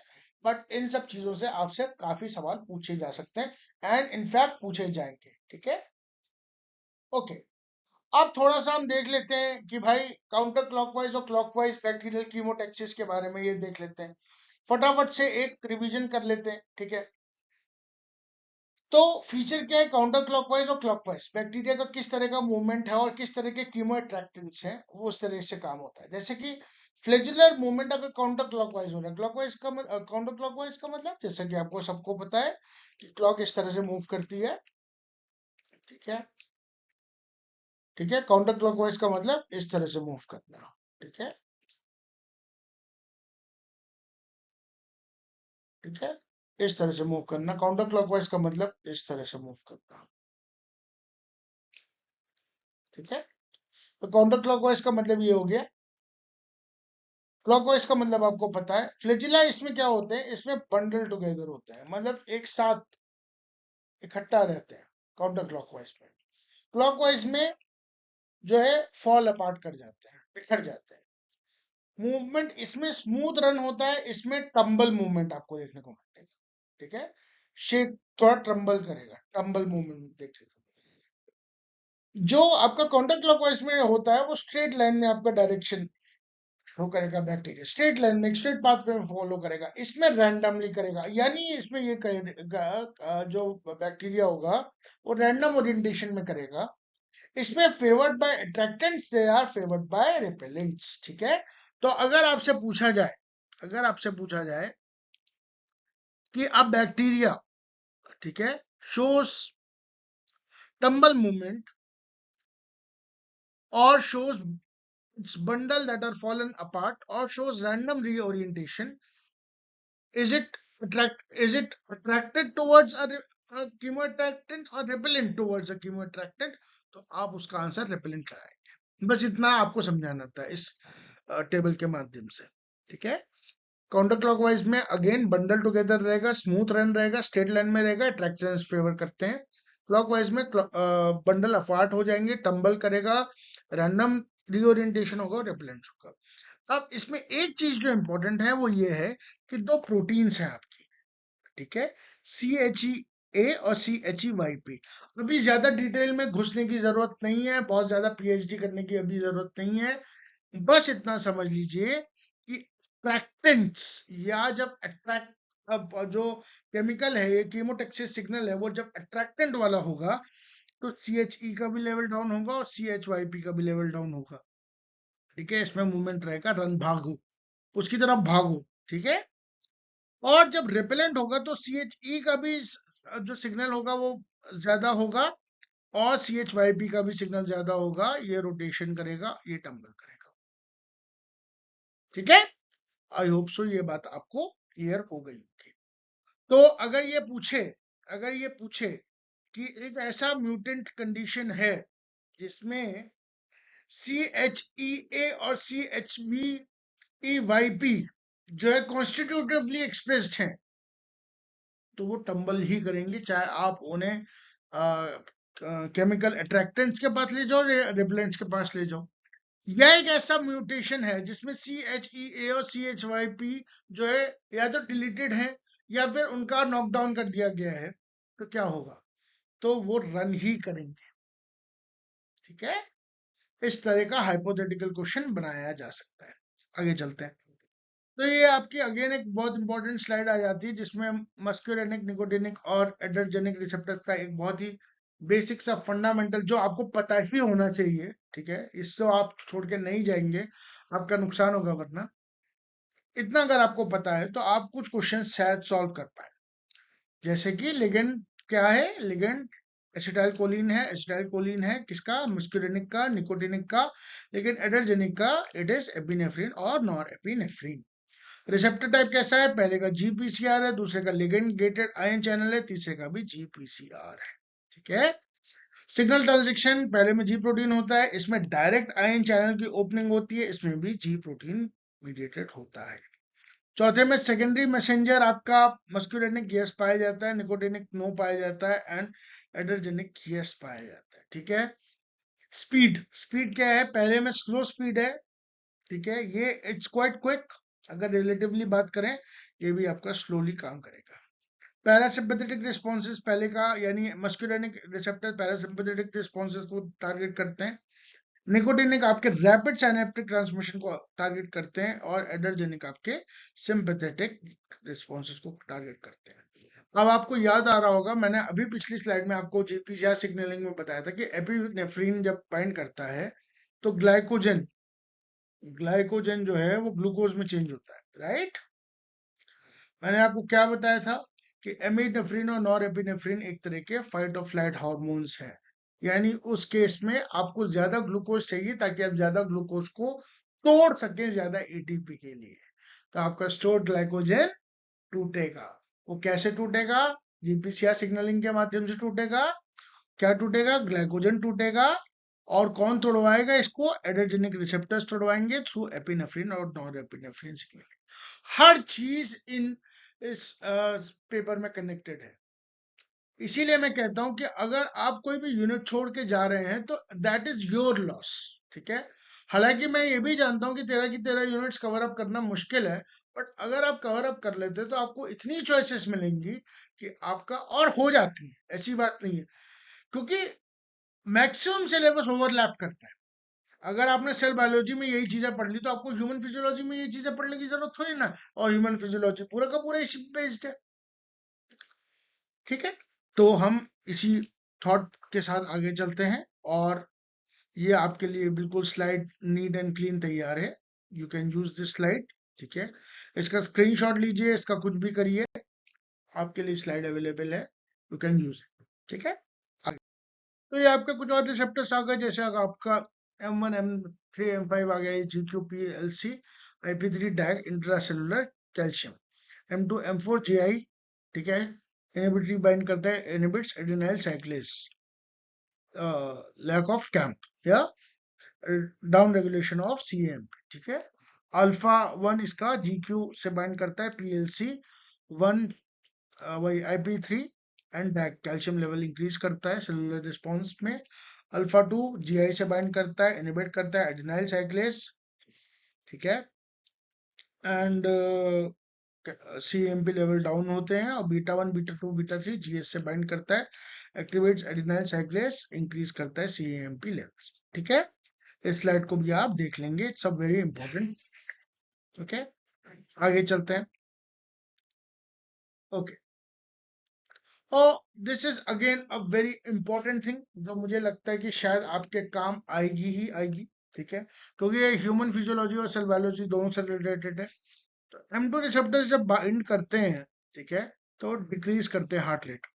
बट इन सब चीजों से आपसे काफी सवाल पूछे जा सकते हैं एंड इनफैक्ट पूछे जाएंगे। ठीक है, ओके। अब थोड़ा सा हम देख लेते हैं कि भाई काउंटर क्लॉकवाइज और क्लॉकवाइज बैक्टीरियल कीमोटैक्सिस के बारे में ये देख लेते हैं, फटाफट से एक रिवीजन कर लेते हैं। ठीक है, तो फीचर क्या है काउंटर क्लॉकवाइज और क्लॉकवाइज, बैक्टीरिया का किस तरह का मूवमेंट है और किस तरह के कीमो अट्रैक्टेंट्स हैं, वो उस तरह से काम होता है। जैसे कि फ्लैजुलर मूवमेंट अगर काउंटर क्लॉकवाइज हो रहा है, क्लॉकवाइज का काउंटर क्लॉकवाइज का मतलब, जैसा कि आपको सबको पता है कि क्लॉक इस तरह से मूव करती है। ठीक है, ठीक है, काउंटर क्लॉकवाइज का मतलब इस तरह से मूव करना। ठीक है, ठीक है, इस तरह से मूव करना, काउंटर क्लॉकवाइज का मतलब इस तरह से मूव करना। ठीक है, तो काउंटर क्लॉकवाइज का मतलब ये हो गया। क्लॉकवाइज का मतलब आपको पता है, फ्लैजिला इसमें क्या होते हैं, इसमें बंडल टुगेदर होते हैं, मतलब एक साथ इकट्ठा रहते हैं काउंटर क्लॉकवाइज में। क्लॉकवाइज में जो है फॉल अपार्ट कर जाते हैं, बिखर जाते हैं। मूवमेंट इसमें स्मूथ रन होता है, इसमें टंबल मूवमेंट आपको देखने को मिलेगा। ठीक है, शेक थोड़ा ट्रम्बल करेगा, टंबल मूवमेंट देखने को। जो आपका काउंटर क्लॉकवाइज में होता है वो स्ट्रेट लाइन में आपका डायरेक्शन शो करेगा, बैक्टीरिया स्ट्रेट लाइन में स्ट्रेट पाथ में फॉलो करेगा, इसमें रैंडमली करेगा, यानी इसमें ये कहेगा जो बैक्टीरिया होगा वो रैंडम ओरिएंटेशन में करेगा। इसमें favoured by attractants, they are favoured by repellents. ठीक है, तो अगर आपसे पूछा जाए, अगर आपसे पूछा जाए कि अब बैक्टीरिया, ठीक है, शोज टंबल मूवमेंट और shows its bundle that are fallen apart or shows random reorientation, is it attracted towards a chemoattractant or repellent towards a chemoattractant? तो आप उसका आंसर repellent लगाएंगे। बस इतना आपको समझाना था इस टेबल के माध्यम से। ठीक है, काउंटर क्लॉकवाइज में अगेन बंडल टुगेदर रहेगा, स्मूथ रन रहेगा, स्ट्रेट लाइन में रहेगा, अट्रैक्शन फेवर करते हैं। क्लॉकवाइज में बंडल अपार्ट हो जाएंगे, टंबल करेगा, रैंडम रीओरिएंटेशन होगा और रिपेलेंट होगा। अब इसमें एक चीज जो इंपॉर्टेंट है वो ये है कि दो प्रोटीन्स हैं आपकी। ठीक है, CHE A और CHE YP। अभी ज्यादा डिटेल में घुसने की जरूरत नहीं है, बहुत ज्यादा PhD करने की अभी जरूरत नहीं है, बस इतना समझ लीजिए कि अट्रैक्टेंट्स या जब अट्रैक्ट, अब जो केमिकल है ये कीमोटैक्सिस सिग्नल है, वो जब अट्रैक्टेंट वाला होगा तो CHE का भी लेवल डाउन होगा और CHYP का भी लेवल डाउन होगा। ठीक है, इसमें मूवमेंट रहेगा रन भागो, उसकी तरफ भागो। ठीक है, और जब रिपेलेंट होगा तो CHE का भी जो सिग्नल होगा वो ज्यादा होगा और CHYP का भी सिग्नल ज्यादा होगा, ये रोटेशन करेगा, ये टंबल करेगा। ठीक है, आई होप सो ये बात आपको क्लियर हो गई होगी। तो अगर ये पूछे कि एक ऐसा म्यूटेंट कंडीशन है जिसमें CHEA और CHBEYP जो है कॉन्स्टिट्यूटिवली एक्सप्रेस्ड हैं, तो वो टंबल ही करेंगे, चाहे आप उन्हें केमिकल अट्रैक्टेंट्स के पास ले जाओ या रिपेलेंट्स के पास ले जाओ। यह एक ऐसा म्यूटेशन है जिसमें CHEA और CHYP जो है या तो डिलीटेड है या फिर उनका नॉकडाउन कर दिया गया है, तो क्या होगा, तो वो रन ही करेंगे। ठीक है, इस तरह का हाइपोथेटिकल क्वेश्चन बनाया जा सकता है। आगे चलते हैं। तो ये आपकी अगेन एक बहुत इंपॉर्टेंट स्लाइड आ जाती है जिसमें मस्क्यूलिनिक, निकोटिनिक और एड्रेनर्जिक रिसेप्टर्स का एक बहुत ही बेसिक सा फंडामेंटल जो आपको पता ही होना चाहिए। ठीक है, इससे आप छोड़ के नहीं जाएंगे, आपका नुकसान होगा वरना। इतना अगर आपको पता है तो आप कुछ क्वेश्चन शायद सॉल्व कर पाए। जैसे कि लिगेंड क्या है, लिगेंड एसिटाइल कोलिन है, एसिटाइल कोलिन है किसका, मस्कुलिनिक का, निकोटिनिक का, लेकिन एडर्जेनिक का इट इज एपिनेफ्रिन और नॉर एपिनेफ्रिन। रिसेप्टर टाइप कैसा है, पहले का जीपीसीआर है, दूसरे का लिगेंड गेटेड आयन चैनल है, तीसरे का भी जीपीसीआर है। ठीक है। सिग्नल ट्रांजेक्शन पहले में जी प्रोटीन होता है, इसमें डायरेक्ट आयन चैनल की ओपनिंग होती है, इसमें भी जी प्रोटीन मीडिएटेड होता है। चौथे में सेकेंडरी मैसेंजर आपका मस्कुलिनिक यस पाया जाता है, निकोटिनिक नो पाया जाता है एंड एडर्जेनिक यस पाया जाता है। ठीक है। स्पीड, स्पीड क्या है, पहले में स्लो स्पीड है, ठीक है, ये इट्स क्वाइट क्विक, अगर रिलेटिवली बात करें ये भी आपका स्लोली काम करेगा। पैरासिम्पैथेटिक रिस्पॉन्सेज पहले का यानी मस्कुलिनिक रिसेप्टर पैरासिम्पैथेटिक रिस्पॉन्सेज को टारगेट करते हैं, निकोटिनिक आपके रैपिड साइनेप्टिक ट्रांसमिशन को टारगेट करते हैं और एडर्जेनिक आपके सिंपैथेटिक रिस्पॉन्सेज को टारगेट करते हैं। अब आपको याद आ रहा होगा मैंने अभी पिछली स्लाइड में आपको जीपीसीआर सिग्नलिंग में बताया था कि एपिनेफ्रिन जब बाइंड करता है तो ग्लाइकोजन ग्लाइकोजन जो है वो ग्लूकोज में चेंज होता है, राइट। मैंने आपको क्या बताया था कि एमिनेफ्रिन और नॉर एपिनेफ्रिन एक तरह के फाइट और फ्लाइट हार्मोन्स हैं, यानी उस केस में आपको ज्यादा ग्लूकोज चाहिए ताकि आप ज्यादा ग्लूकोज को तोड़ सके ज्यादा एटीपी के लिए, तो आपका स्टोर्ड ग्लाइकोजन टूटेगा। वो कैसे टूटेगा, जीपीसीआर सिग्नलिंग के माध्यम से टूटेगा। क्या टूटेगा, ग्लाइकोजन टूटेगा। और कौन तोड़वाएगा इसको, एडर्जेनिक रिसेप्टर्स तोड़वाएंगे थ्रू एपिनेफ्रिन और नॉर एपिनेफ्रिन सिग्नलिंग। हर चीज इस पेपर में कनेक्टेड है। इसीलिए मैं कहता हूं कि अगर आप कोई भी यूनिट छोड़ के जा रहे हैं तो दैट इज योर लॉस। ठीक है। हालांकि मैं ये भी जानता हूं कि 13 की 13 यूनिट्स कवर अप करना मुश्किल है, बट अगर आप कवर अप कर लेते तो आपको इतनी चॉइसेस मिलेंगी कि आपका और हो जाती है, ऐसी बात नहीं है, क्योंकि मैक्सिमम सिलेबस ओवरलैप करता है। अगर आपने सेल बायोलॉजी में यही चीजें पढ़ ली तो आपको ह्यूमन फिजियोलॉजी में यही चीजें पढ़ने की जरूरत थोड़ी ना, और ह्यूमन फिजियोलॉजी पूरा का पूरा इसी बेस्ड है। ठीक है। तो हम इसी थॉट के साथ आगे चलते हैं, और ये आपके लिए बिल्कुल स्लाइड नीट एंड क्लीन तैयार है, you can use this slide. ठीक है। इसका स्क्रीनशॉट लीजिए, इसका कुछ भी करिए, आपके लिए स्लाइड अवेलेबल है, यू कैन यूज। ठीक है। तो ये आपके कुछ और रिसेप्टर्स आ गए, जैसे अगर आपका M1 M3 M5 आ गया, GQP LC IP3 DAG intracellular calcium, M2 M4 GI, ठीक है, इनहिबिटरी बाइंड करता है, inhibits adenylyl cyclase, lack of cAMP या डाउन रेगुलेशन ऑफ CAMP। ठीक है। अल्फा 1 इसका GQ से बाइंड करता है, PLC 1 वही IP3 and calcium level increase करता है सेलुलर रिस्पॉन्स में। अल्फा 2 GI से बाइंड करता है, इनहिबिट करता है एडिनाइल साइक्लेस। ठीक है। एंड CAMP लेवल डाउन होते हैं, और बीटा 1 बीटा 2 बीटा 3 GS से बाइंड करता है, एक्टिवेट्स एडिनाइल साइक्लेस, इंक्रीज करता है CAMP लेवल। ठीक है। इस स्लाइड को भी आप देख लेंगे, it's a very important. Okay, आगे चलते हैं। ओके, और this is again a very important thing जो मुझे लगता है कि शायद आपके काम आएगी ही आएगी। ठीक है। क्योंकि ये ह्यूमन फिजियोलॉजी और सेल बायोलॉजी दोनों से रिलेटेड है। तो M2 रिसेप्टर्स जब बाइंड करते हैं, ठीक है, तो डिक्रीज करते हैं हार्ट रेट।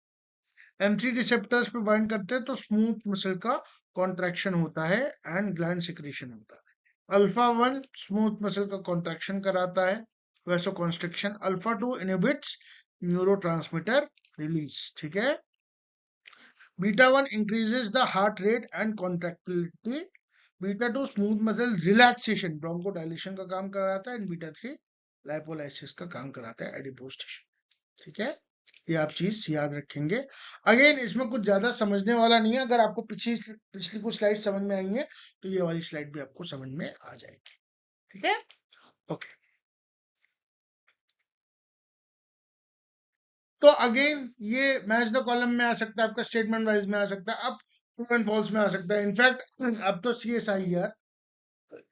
M3 रिसेप्टर्स पे बाइंड करते हैं तो स्मूथ मसल का कॉन्ट्रैक्शन होता है एंड ग्लैंड सिक्रीशन होता है। अल्फा 1 स्मूथ मसल का कॉन्ट्रैक्शन कराता है, vasoconstriction. Alpha 2 inhibits neurotransmitter release. ठीक है। Beta 1 increases the heart rate and contractility, beta 2 smooth muscle relaxation bronchodilation का काम कराता है, एंड बीटा 3 लाइपोलाइसिस का काम कराता है एडिपोज टिश्यू। ठीक है। ये आप चीज याद रखेंगे। अगेन इसमें कुछ ज्यादा समझने वाला नहीं है, अगर आपको पिछली कुछ स्लाइड समझ में आई है तो ये वाली स्लाइड भी आपको समझ में आ जाएगी। ठीक है। ओके, तो अगेन ये मैच द कॉलम में आ सकता है, आपका स्टेटमेंट वाइज में आ सकता है, अब ट्रू एंड फॉल्स में आ सकता है। इनफैक्ट अब तो CSIR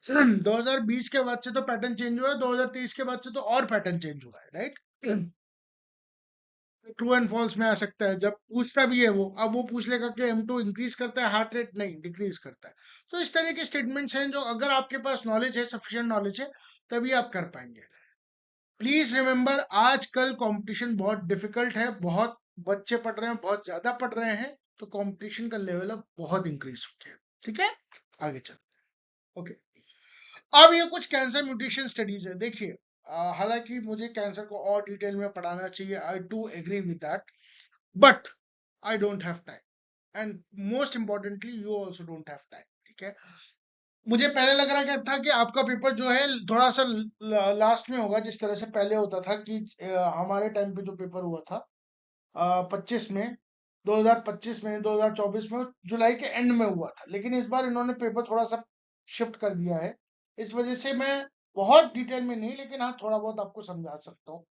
2020 के बाद से तो पैटर्न चेंज हुआ है, 2023 के बाद से तो और पैटर्न चेंज हुआ है, राइट। ट्रू एंड फॉल्स में आ सकता है, जब पूछता भी है वो, अब वो पूछ लेगा कि M2 इंक्रीज करता है हार्ट रेट, नहीं डिक्रीज करता है। तो इस तरह के स्टेटमेंट्स हैं जो अगर आपके पास नॉलेज है, सफिशिएंट नॉलेज है, तभी आप कर पाएंगे। प्लीज रिमेंबर, आजकल कंपटीशन बहुत डिफिकल्ट है, बहुत बच्चे पढ़ रहे हैं, बहुत ज्यादा पढ़ रहे हैं। तो कंपटीशन का लेवल अब बहुत इंक्रीज हो गया। ठीक है, आगे चलते हैं। ओके, अब ये कुछ कैंसर म्यूटेशन स्टडीज है। देखिए, हालांकि मुझे कैंसर को और डिटेल में पढ़ाना चाहिए, I do agree with that, but I don't have time, and most importantly you also don't have time. ठीक है, मुझे पहले लग रहा क्या था कि आपका पेपर जो है थोड़ा सा लास्ट में होगा, जिस तरह से पहले होता था कि हमारे टाइम पे जो पेपर हुआ था 25 में, 2025 में, 2024 में, जुलाई के एंड में हुआ था। लेकिन इस बार इन्होंने पेपर थोड़ा सा शिफ्ट कर दिया है। इस वजह से मैं बहुत डिटेल में नहीं, लेकिन हाँ थोड़ा बहुत आपको समझा सकता हूँ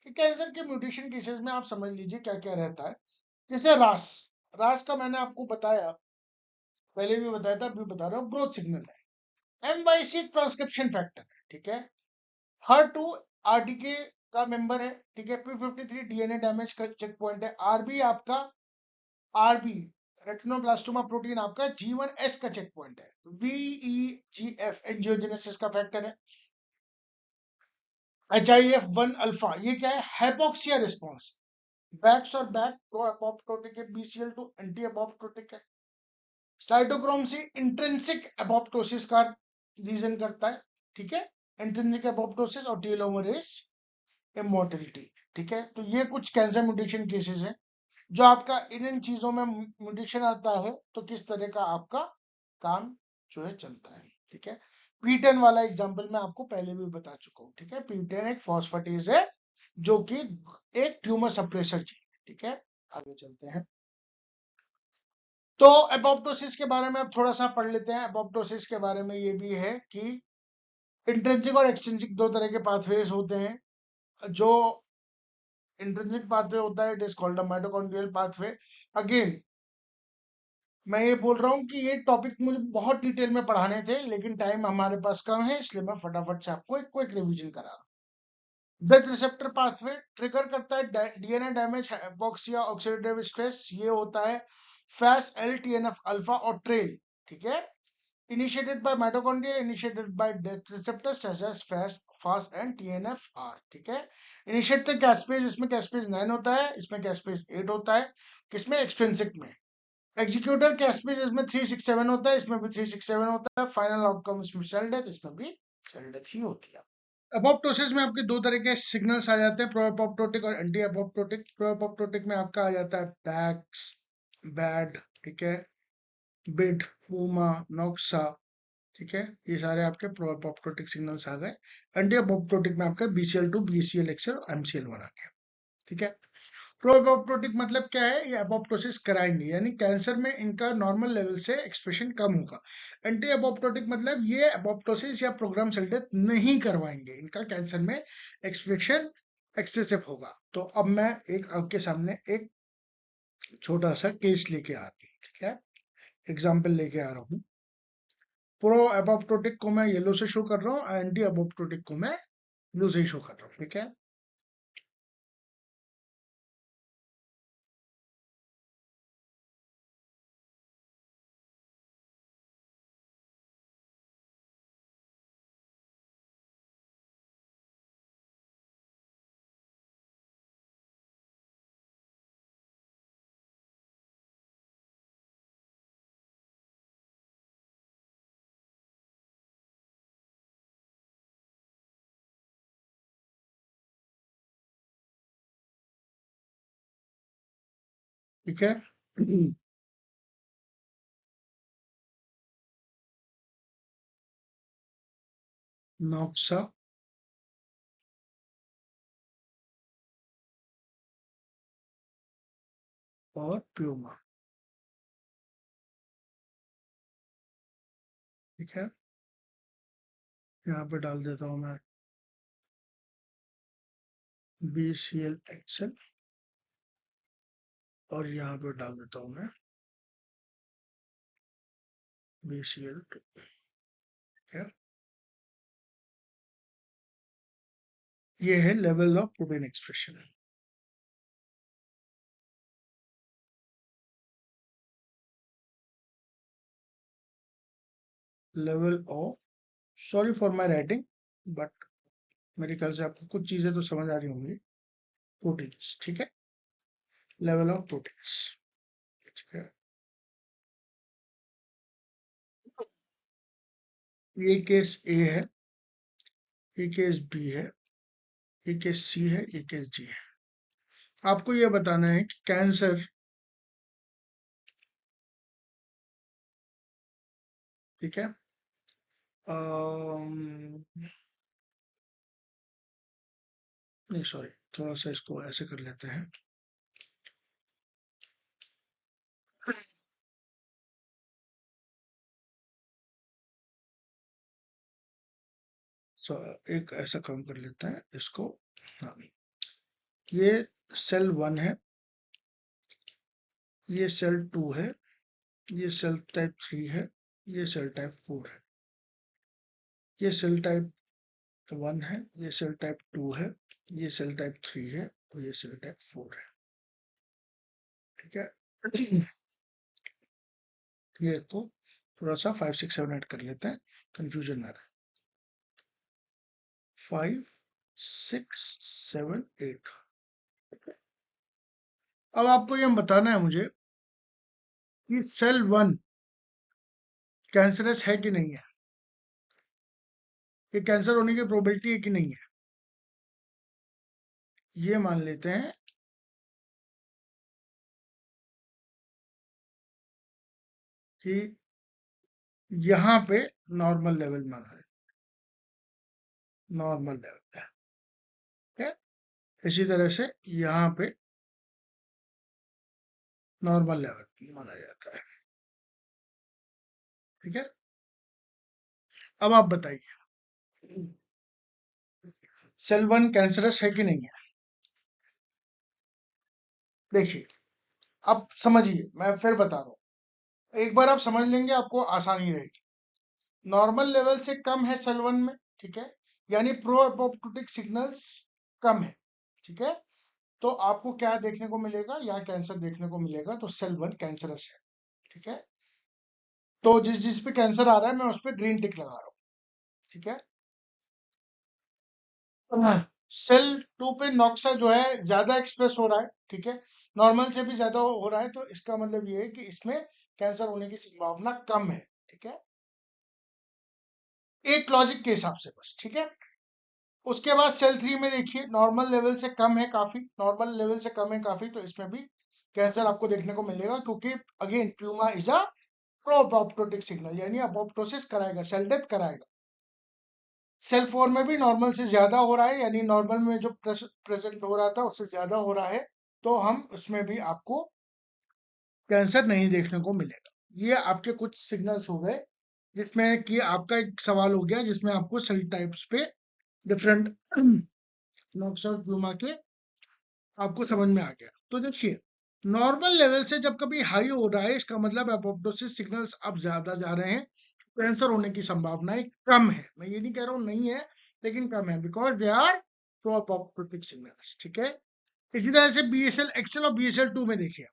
कि कैंसर के म्यूटेशन केसेस में आप समझ लीजिए क्या क्या रहता है। जैसे रास, रास का मैंने आपको बताया, पहले भी बताया था, अभी बता रहा हूँ, ग्रोथ सिग्नल है। MYC एक ट्रांसक्रिप्शन फैक्टर है। ठीक है, हर टू RTK का मेंबर है। ठीक है, P53 DNA डैमेज का चेक पॉइंट है। RB आपका, RB रेटिनोब्लास्टोमा प्रोटीन आपका G1S का चेक पॉइंट है। VEGF एंजियोजेनेसिस का फैक्टर है। HIF1 अल्फा ये क्या है, हाइपोक्सिया रिस्पॉन्स। बैक्स और बैक प्रो एपोप्टोटिक है, BCL2 एंटी एपोप्टोटिक है। साइटोक्रोम से इंट्रिंसिक एपोप्टोसिस का रीजन करता है। ठीक है, इंट्रिंसिक एपोप्टोसिस और टेलोमरेज इमोर्टिलिटी। ठीक है, तो ये कुछ कैंसर म्यूटेशन केसेस हैं जो आपका इन चीजों में म्यूटेशन आता है तो किस तरह का आपका काम जो है चलता है। ठीक है, P10 वाला एग्जांपल मैं आपको पहले भी बता चुका हूँ। ठीक है, P10 एक फॉस्फेटेज है जो कि एक ट्यूमर सप्रेसर जीन है। ठीक है, आगे चलते हैं। तो एपोप्टोसिस के बारे में अब थोड़ा सा पढ़ लेते हैं। एपोप्टोसिस के बारे में ये भी है कि इंट्रिंसिक और एक्सट्रिंसिक दो तरह के पाथवेज होते हैं। जो इंट्रिंसिक पाथवे होता है, it is called a mitochondrial pathway. Again मैं ये बोल रहा हूँ कि ये टॉपिक मुझे बहुत डिटेल में पढ़ाने थे, लेकिन टाइम हमारे पास कम है, इसलिए मैं फटाफट से आपको एक क्विक रिवीजन करा रहा हूँ। डेथ रिसेप्टर पाथवे ट्रिगर करता है DNA damage, hypoxia, oxidative stress. ये होता है फैस एल TNF अल्फा और ट्रेल। ठीक है, initiated by mitochondria, initiated by death receptors such as FAS and TNFR। ठीक है, इनिशिएटर कैस्पेज, इसमें कैस्पेज 9 होता है, इसमें कैस्पेज 8 होता है। किसमें, एक्सट्रिंसिक में। एग्जीक्यूटर कैस्पेज इसमें 367 होता है, इसमें भी 367 होता है। फाइनल आउटकम इसमें सेल डेथ, इसमें भी सेल डेथ ही होती है। एपोप्टोसिस में आपके दो तरह के सिग्नल्स आ जाते हैं, प्रो एपोप्टोटिक और एंटी एपोप्टोटिक। प्रो एपोप्टोटिक में आपका आ जाता है बैक्स, बैड, ठीक है, बिड, पूमा, नोक्सा। ठीक है, ये सारे आपके प्रो एपोप्टोटिक सिग्नल्स आ गए। एंटी एपोप्टोटिक में आपका BCL2, BCLXL और MCL1 आ गया। ठीक है, प्रो एपोप्टोटिक मतलब क्या है, ये एपोप्टोसिस कराएंगे, यानी कैंसर में इनका नॉर्मल लेवल से एक्सप्रेशन कम होगा। एंटी एपोप्टोटिक मतलब ये एपोप्टोसिस या प्रोग्राम सेल डेथ नहीं करवाएंगे, इनका कैंसर में एक्सप्रेशन एक्सेसिव होगा। तो अब मैं एक आपके सामने एक छोटा सा केस लेके आती हूँ। ठीक है, एग्जाम्पल लेके आ रहा हूँ। प्रो एपोप्टोटिक को मैं येलो से शो कर रहा हूँ, एंटी एपोप्टोटिक को मैं ब्लू से शो कर रहा हूँ। ठीक है, ठीक है, नॉक्सा और प्यूमा। ठीक है, यहाँ पे डाल देता हूँ मैं BCLXL और यहाँ पे डाल देता हूँ मैं BCL2। ठीक है, ये है level of protein expression. Level of, sorry for my writing, but मेरे ख्याल से आपको कुछ चीजें तो समझ आ रही होंगी। प्रोटीन्स, ठीक है, लेवल ऑफ प्रोटीन्स। ठीक है, ये केस ए है, ये केस बी है, ये केस सी है, ये केस जी है। आपको ये बताना है कि कैंसर, ठीक है, अम्म, नहीं सॉरी, थोड़ा सा इसको ऐसे कर लेते हैं। एक ऐसा काम कर लेते हैं इसको। हाँ, ये सेल 1 है, ये सेल 2 है, ये सेल टाइप 3 है, ये सेल टाइप 4 है, ये सेल टाइप 1 है, ये सेल टाइप 2 है, ये सेल टाइप 3 है और ये सेल टाइप 4 है। ठीक है, ये को थोड़ा सा 5 6 7 8 कर लेते हैं, कंफ्यूजन ना रहे। 5 6 7 8। अब आपको ये बताना है मुझे कि सेल 1 कैंसरस है कि नहीं है, ये कैंसर होने की प्रोबेबिलिटी है कि नहीं है। ये मान लेते हैं कि यहाँ पे नॉर्मल लेवल माना है, नॉर्मल लेवल है, ठीक है। इसी तरह से यहाँ पे नॉर्मल लेवल माना जाता है, ठीक है। अब आप बताइए सेल 1 कैंसरस है कि नहीं है। देखिए, अब समझिए, मैं फिर बता रहा हूँ, एक बार आप समझ लेंगे आपको आसानी रहेगी। नॉर्मल लेवल से कम है सेल 1 में, ठीक है, यानी प्रो एपोप्टोटिक सिग्नल्स कम है, ठीक है। तो आपको क्या देखने को मिलेगा, यहाँ कैंसर देखने को मिलेगा, तो सेल 1 कैंसरस है, ठीक है। तो जिस जिस पे कैंसर आ रहा है मैं उस पर ग्रीन टिक लगा रहा हूँ, ठीक है। सेल 2 पे नॉक्सा जो है ज्यादा एक्सप्रेस हो रहा है, ठीक है, नॉर्मल से भी ज्यादा हो रहा है, तो इसका मतलब ये है कि इसमें कैंसर होने की संभावना कम है, ठीक है, एक लॉजिक के हिसाब से बस, ठीक है। उसके बाद सेल 3 में देखिए नॉर्मल लेवल से कम है काफी, नॉर्मल लेवल से कम है काफी, तो इसमें भी कैंसर आपको देखने को मिलेगा, क्योंकि again Puma is a pro apoptotic signal, यानी अपोप्टोसिस कराएगा, सेल डेथ कराएगा। सेल 4 में भी नॉर्मल से ज्यादा हो रहा है, यानी नॉर्मल में जो प्रेजेंट हो रहा था उससे ज्यादा हो रहा है, तो हम उसमें भी आपको कैंसर नहीं देखने को मिलेगा। ये आपके कुछ सिग्नल्स हो गए, जिसमें कि आपका एक सवाल हो गया जिसमें आपको सेल टाइप्स पे डिफरेंट नॉक्स और प्यूमा के आपको समझ में आ गया। तो देखिए, नॉर्मल लेवल से जब कभी हाई हो रहा है, इसका मतलब एपोप्टोसिस सिग्नल्स अब ज्यादा जा रहे हैं, कैंसर होने की संभावनाएं कम है। मैं ये नहीं कह रहा हूँ नहीं है, लेकिन कम है, because they are pro apoptotic signals, ठीक है। इसी तरह से बीएसएल एक्सएल और बीएसएल 2 में देखिए,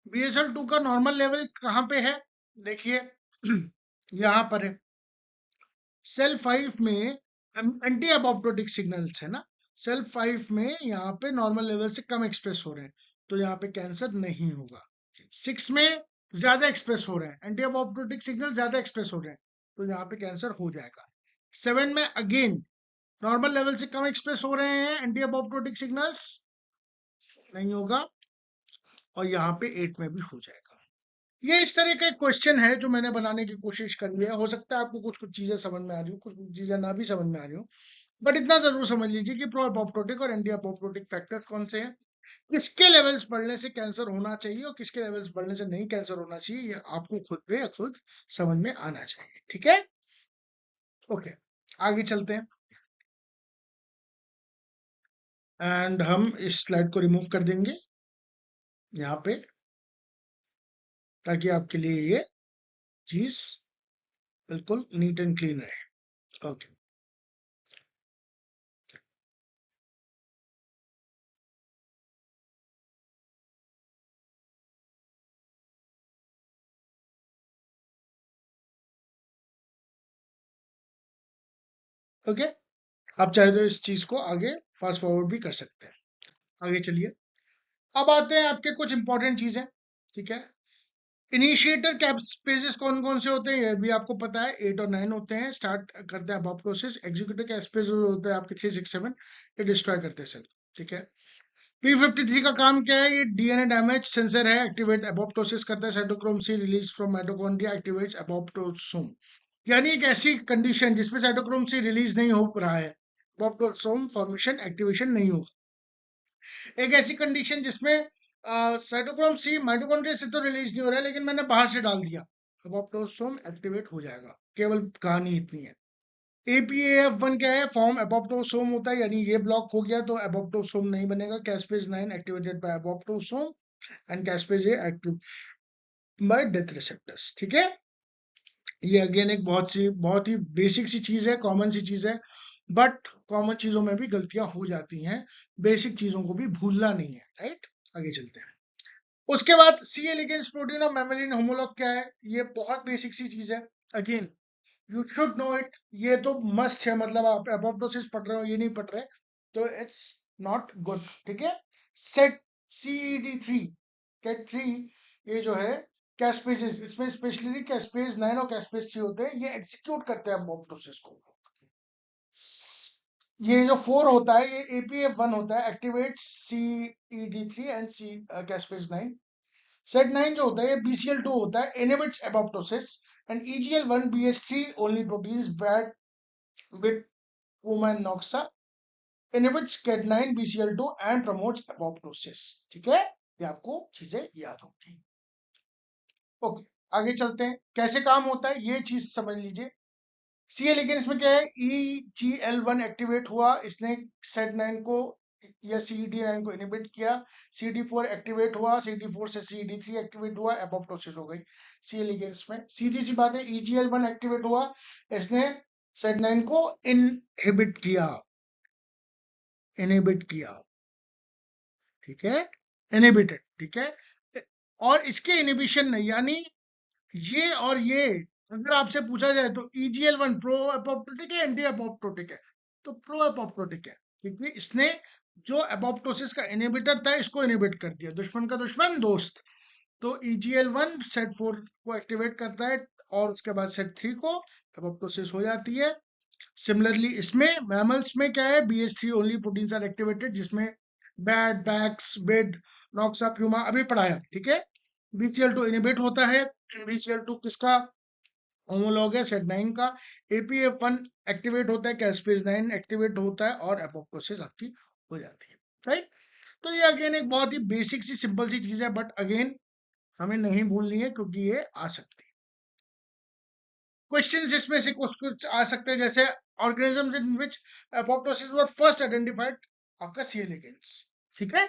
बीएसएल 2 का नॉर्मल लेवल कहाँ पे है, देखिए यहाँ पर है। सेल 5 में एंटी अपोप्टोटिक सिग्नल्स है ना, सेल 5 में यहाँ पे नॉर्मल लेवल से कम एक्सप्रेस हो रहे हैं, तो यहाँ पे कैंसर नहीं होगा। 6 में ज्यादा एक्सप्रेस हो रहे हैं, एंटी अपोप्टोटिक सिग्नल ज्यादा एक्सप्रेस हो रहे हैं, तो यहाँ पे कैंसर हो जाएगा। 7 में अगेन नॉर्मल लेवल से कम एक्सप्रेस हो रहे हैं एंटी अपोप्टोटिक सिग्नल्स, नहीं होगा, और यहाँ पे 8 में भी हो जाएगा। ये इस तरह का एक क्वेश्चन है जो मैंने बनाने की कोशिश करी है। हो सकता है आपको कुछ कुछ चीजें समझ में आ रही हो, कुछ कुछ चीजें ना भी समझ में आ रही हो, बट इतना जरूर समझ लीजिए कि प्रो अपोप्टोटिक और एंटी अपोप्टोटिक फैक्टर्स कौन से हैं, किसके लेवल्स बढ़ने से कैंसर होना चाहिए और किसके लेवल्स बढ़ने से नहीं कैंसर होना चाहिए, ये आपको खुद पे खुद समझ में आना चाहिए, ठीक है। ओके, आगे चलते हैं, एंड हम इस स्लाइड को रिमूव कर देंगे यहाँ पे, ताकि आपके लिए ये चीज बिल्कुल नीट एंड क्लीन रहे। ओके, ओके, आप चाहे तो इस चीज को आगे फास्ट फॉरवर्ड भी कर सकते हैं। आगे चलिए, अब आते हैं आपके कुछ इंपॉर्टेंट चीजें, ठीक है। इनिशिएटर कैस्पेजेस कौन कौन से होते हैं ये भी आपको पता है, 8 और 9 होते हैं। स्टार्ट करते हैं अपोप्टोसिस। एग्जीक्यूटिव कैस्पेज होते हैं आपके 3, 6, 7, ये डिस्ट्रॉय करते हैं सेल। ठीक है। P53 का काम क्या है? ये डीएनए डैमेज सेंसर है, एक्टिवेट एपोप्टोसिस करता है। Cytochrome C release from mitochondria activates apoptosome. यानी एक ऐसी कंडीशन जिसमें साइटोक्रोम सी रिलीज नहीं हो रहा है, एपोप्टोसोम फॉर्मेशन एक्टिवेशन नहीं होगा। एक ऐसी कंडीशन जिसमें साइटोक्रोम सी माइटोकॉन्ड्रिया से तो रिलीज नहीं हो रहा है, लेकिन मैंने बाहर से डाल दिया, एपोप्टोसोम एक्टिवेट हो जाएगा। केवल कहानी इतनी है। APAF1 क्या है? फॉर्म एपोप्टोसोम होता है, यानी ये ब्लॉक हो गया तो एपोप्टोसोम नहीं बनेगा। Caspase 9 activated by apoptosome and caspase A active by death receptors. ठीक है। ये अगेन एक बहुत ही बेसिक सी चीज है, कॉमन सी चीज है, बट कॉमन चीजों में भी गलतियां हो जाती हैं। बेसिक चीजों को भी भूलना नहीं है, राइट। आगे चलते हैं। उसके बाद सी एलिगेंस प्रोटीन और मैमेलिन होमोलॉग क्या है? ये बहुत बेसिक सी चीज है। Again you should know it, ये तो मस्ट है। मतलब आप एपोप्टोसिस पढ़ रहे हो, ये नहीं पढ़ रहे तो इट्स नॉट गुड। ठीक है। सेट CED3 कैट 3, ये जो है कैस्पेजेस, इसमें स्पेशली कैस्पेज 9 और कैस्पेज 3 होते हैं, ये एग्जीक्यूट करते हैं एपोप्टोसिस को। ये जो 4 होता है ये APF1 होता है, activate CED3 and C caspase 9। Set 9 जो होता है ये BCL2 होता है, inhibits apoptosis and EGL1 BH3 only proteins Bad with Puma and Noxa inhibits Cat9 BCL2 and promotes apoptosis। ठीक है, ये आपको चीजें याद होंगी। ओके, आगे चलते हैं। कैसे काम होता है ये चीज समझ लीजिए। सी लेकिन इसमें क्या है? EGL1 एक्टिवेट हुआ, इसने सेट 9 को या CD9 को इनिबिट किया। CD4 एक्टिवेट हुआ, CD4 से CD3 एक्टिवेट हुआ, एपोप्टोसिस हो गई। सी लिगेंड्स में सीधी सी बात है, EGL1 एक्टिवेट हुआ, इसने सेट 9 को इनहिबिट किया, इनहिबिट किया। ठीक है, इनहिबिटेड। ठीक है। और इसके इनहिबिशन नहीं, यानी ये और ये अगर आपसे पूछा जाए तो EGL1 प्रो एपोप्टोटिक है, एंटी एपोप्टोटिक है? तो प्रो एपोप्टोटिक है, क्योंकि इसने जो एपोप्टोसिस का इनहिबिटर था इसको इनहिबिट कर दिया। दुश्मन का दुश्मन दोस्त। तो EGL1 सेट 4 को एक्टिवेट करता है और उसके बाद सेट 3 को एपोप्टोसिस हो जाती है। सिमिलरली इसमें मैमल्स में क्या है? BH3 only proteins are activated, जिसमें Bad, Bax, Bid, Noxa, Puma अभी पढ़ाया। ठीक है। BCL2 इनिबिट होता है। BCL2 किसका होमोलॉग है? सेट 9 का। APF1 एक्टिवेट होता है, कैस्पेज 9 एक्टिवेट होता है और एपोप्टोसिस आपकी हो जाती है, राइट। तो ये अगेन एक बहुत ही बेसिक सी सिंपल सी चीज है, बट अगेन हमें नहीं भूलनी है क्योंकि ये आ सकती है। क्वेश्चंस इसमें से कुछ कुछ आ सकते हैं, जैसे organisms in which apoptosis was first identified, आपका सी एलिगेंस। ठीक है।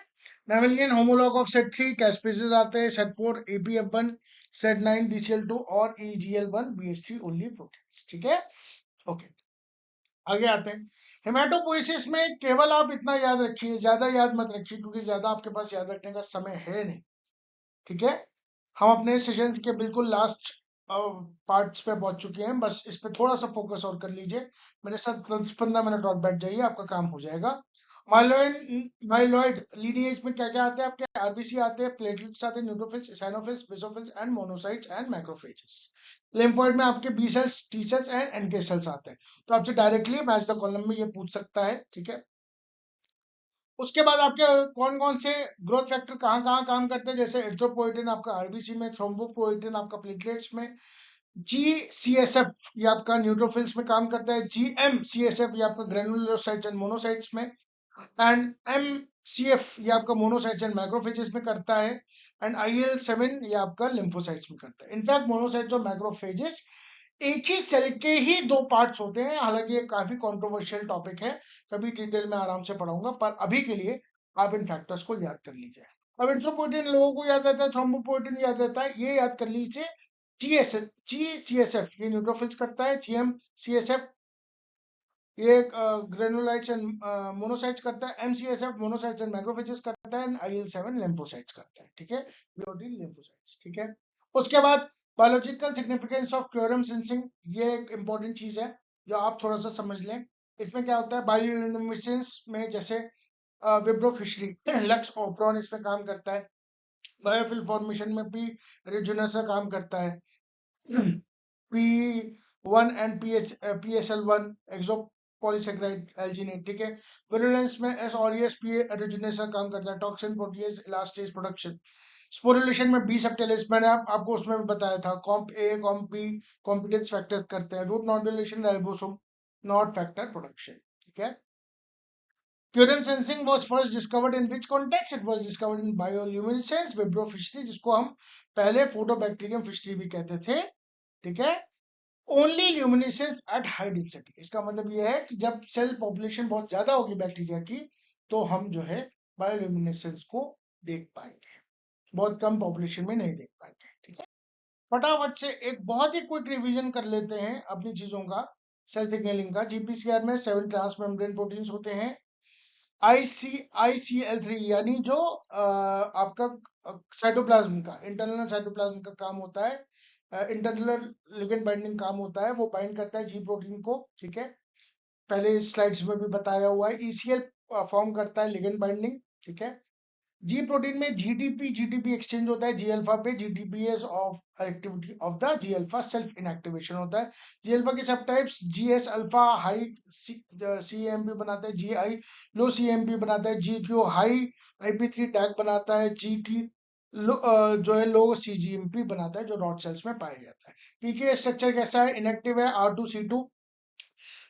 मैमेलियन होमोलॉग ऑफ सेट 3 कैस्पेसेस आते हैं, सेट 4 APF1, सेट 9 BCL2 और EGL1 BH3 ओनली प्रोटीन्स। ठीक है। ओके, आगे आते हैं। हेमाटोपोइसिस में केवल आप इतना याद रखिए, ज्यादा याद मत रखिए, क्योंकि ज्यादा आपके पास याद रखने का समय है नहीं। ठीक है। हम अपने सेशन के बिल्कुल लास्ट पार्ट्स पे पहुंच चुके हैं, बस इस पे थोड़ा सा फोकस और कर लीजिए। मेरे साथ 10-15 मिनट और बैठ जाइए, आपका काम हो जाएगा। माइलॉइड, माइलॉइड लीनिएज में क्या क्या आते हैं? आपके आरबीसी आते हैं, प्लेटलेट्स आते हैं, neutrophils, eosinophils, basophils and monocytes and macrophages. Lymphoid में आपके B cells, T cells and NK cells आते हैं। तो आपसे डायरेक्टली मैच द कॉलम में ये पूछ सकता है। ठीक है। उसके बाद आपके कौन कौन से ग्रोथ फैक्टर कहाँ कहाँ काम करते हैं? जैसे एरिथ्रोपोइटिन आपका आरबीसी में, थ्रोम्बोपोइटिन आपका प्लेटलेट्स में, GCSF ये आपका न्यूट्रोफिल्स में काम करता है, GMCSF ये आपका ग्रेनुलोसाइट्स एंड मोनोसाइट्स में, एंड MCF ये आपका मोनोसाइट्स एंड मैक्रोफेजेस में करता है, एंड IL-7 ये आपका लिम्फोसाइट्स में करता है। इनफैक्ट मोनोसाइट्स और मैक्रोफेजेस एक ही सेल के ही दो पार्ट्स होते हैं। हालांकि ये काफी कंट्रोवर्शियल टॉपिक है, कभी डिटेल में आराम से पढ़ाऊंगा, पर अभी के लिए आप इन फैक्टर्स को याद कर लीजिए। अब एरिथ्रोपोइटिन लोगों को याद रहता है, थ्रोम्बोपोइटिन याद रहता है, ये याद कर लीजिए। GCSF ये न्यूट्रोफिल्स करता है, GMCSF ये ग्रेनुलाइट्स एंड मोनोसाइट्स करता है, MCSF मोनोसाइट्स एंड मैक्रोफेजेस करता है, एंड IL-7 लिम्फोसाइट्स करता है। ठीक है, प्रोटीन लिम्फोसाइट्स। ठीक है। उसके बाद biological significance of quorum sensing, ये एक इंपॉर्टेंट चीज है जो आप थोड़ा सा समझ लें। इसमें क्या होता है? बायोलुमिनेसेंस में जैसे विब्रो फिशरी, लक्स ओप्रॉन इसमें काम करता है। बायोफिल फॉर्मेशन में पी रेजुनेस का काम करता है। P one and PSL1 exopolysaccharide alginate, ठीक है। विरुलेंस में एस और एस पी रेजुनेस का काम करता है। Toxin protease elastase production. Sporulation में बी सबटेलिस, मैंने आपको उसमें भी बताया था। Comp A comp B competence factor करते हैं। Root nodulation ribosome nod factor production, ठीक है। Current sensing was first discovered in which context? It was discovered in bioluminescence, विब्रोफिशरी, जिसको हम पहले फोटोबैक्टीरियम फिशरी भी कहते थे, ठीक है। Only luminescence at high density, इसका मतलब यह है कि जब सेल पॉपुलेशन बहुत ज्यादा होगी बैक्टीरिया की, तो हम जो है बायोल्यूमिनेसेंस को देख पाएंगे, बहुत कम पॉपुलेशन में नहीं देख पाएंगे, ठीक है। फटाफट से एक बहुत ही क्विक रिवीजन कर लेते हैं अपनी चीजों का। सेल सिग्नलिंग का, जीपीसीआर में 7 ट्रांसमेम्ब्रेन प्रोटीन्स होते हैं। ICL3 यानी जो आपका साइटोप्लाज्म का, इंटरनल साइटोप्लाज्म का काम होता है, इंटरनल लिगेंड बाइंडिंग काम होता है, वो बाइंड करता है जी प्रोटीन को, ठीक है। पहले स्लाइड्स में भी बताया हुआ है। ECL फॉर्म करता है लिगेंड बाइंडिंग, ठीक है। जी प्रोटीन में जीटीपी एक्सचेंज होता है जी अल्फा पे। GTPase of activity of the G alpha self inactivation होता है। जी अल्फा के subtypes, GS alpha high cAMP बनाता है, जी आई लो सीएमपी बनाता है, G Q high IP3 tag बनाता है, जीटी जो है लो CGMP बनाता है, जो रॉड सेल्स में पाया जाता है। पीके स्ट्रक्चर कैसा है? इनएक्टिव है, R2C2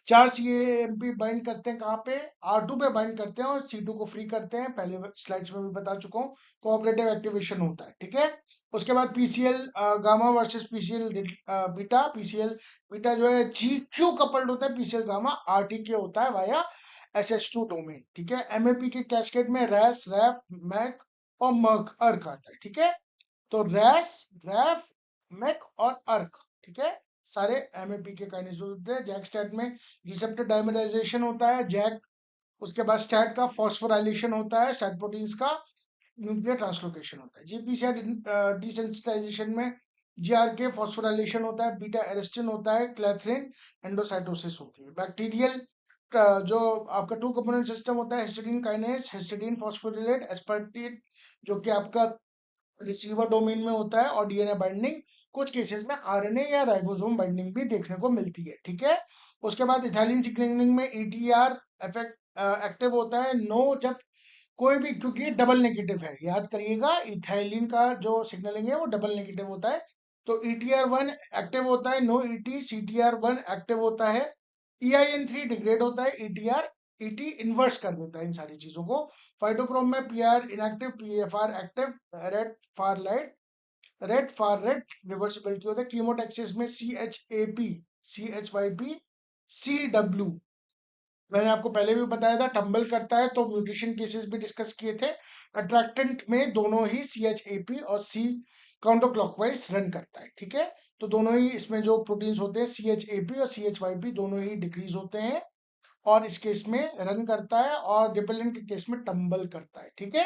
चार CAMP बाइंड करते हैं, कहाँ पे? R2 पे बाइंड करते हैं और C2 को फ्री करते हैं, पहले स्लाइड्स में भी बता चुका हूँ। कोऑपरेटिव एक्टिवेशन होता है, ठीक है। उसके बाद PCL gamma versus PCL beta. PCL beta जो है GQ कपल्ड होता है, PCL गामा RTK होता है वाया SH2 डोमेन, ठीक है। MAP के कैस्केड में रैस, रैफ, मैक और मर्क अर्क आता है, ठीक है। तो रैस, रैफ, मैक और अर्क, ठीक है, सारे MAP के काइनेज होते हैं। जैक स्टैट में रिसेप्टर डायमराइजेशन होता है, जैक। उसके बाद स्टैट का फॉस्फोराइलेशन होता है, स्टैट प्रोटीन्स का न्यूक्लियर ट्रांसलोकेशन होता है। GPCR डिसेंसिटाइजेशन में GRK फॉस्फोराइलेशन होता है, बीटा एरेस्टिन होता है, क्लैथरिन एंडोसाइटोसिस होती है। बैक्टीरियल जो आपका 2 कंपोनेंट सिस्टम होता है, हिस्टिडीन काइनेज, हिस्टिडीन फॉस्फोरिलेट, एस्पर्टिन जो कि आपका रिसीवर डोमेन में होता है, और डीएनए बाइंडिंग, कुछ केसेस में आरएनए या राइबोसोम बाइंडिंग भी देखने को मिलती है, ठीक है। उसके बाद इथाइलिन सिग्नलिंग में ETR इफेक्ट एक्टिव होता है, नो जब कोई भी, क्योंकि ये डबल नेगेटिव है, याद करिएगा, इथाइलिन का जो सिग्नलिंग है वो डबल नेगेटिव होता है। तो ETR1 एक्टिव होता है, नो ET, CTR1 एक्टिव होता है, EIN3 डिग्रेड होता है, ET इन्वर्स कर देता है इन सारी चीजों को। फाइटोक्रोम में PR inactive, PFR active, red far light, red far red reversibility होता है। कीमोटैक्सिस में CHAP, CHYP, CW, मैंने आपको पहले भी बताया था, टम्बल करता है, तो म्यूटेशन केसेस भी डिस्कस किए थे। अट्रैक्टेंट में दोनों ही CHAP और C काउंटर क्लॉकवाइज रन करता है, ठीक है। तो दोनों ही इसमें जो प्रोटीन्स होते हैं CHAP और CHYP दोनों ही डिक्रीज होते हैं, और इस केस में रन करता है, और रिपेलेंट के केस में टम्बल करता है, ठीक है।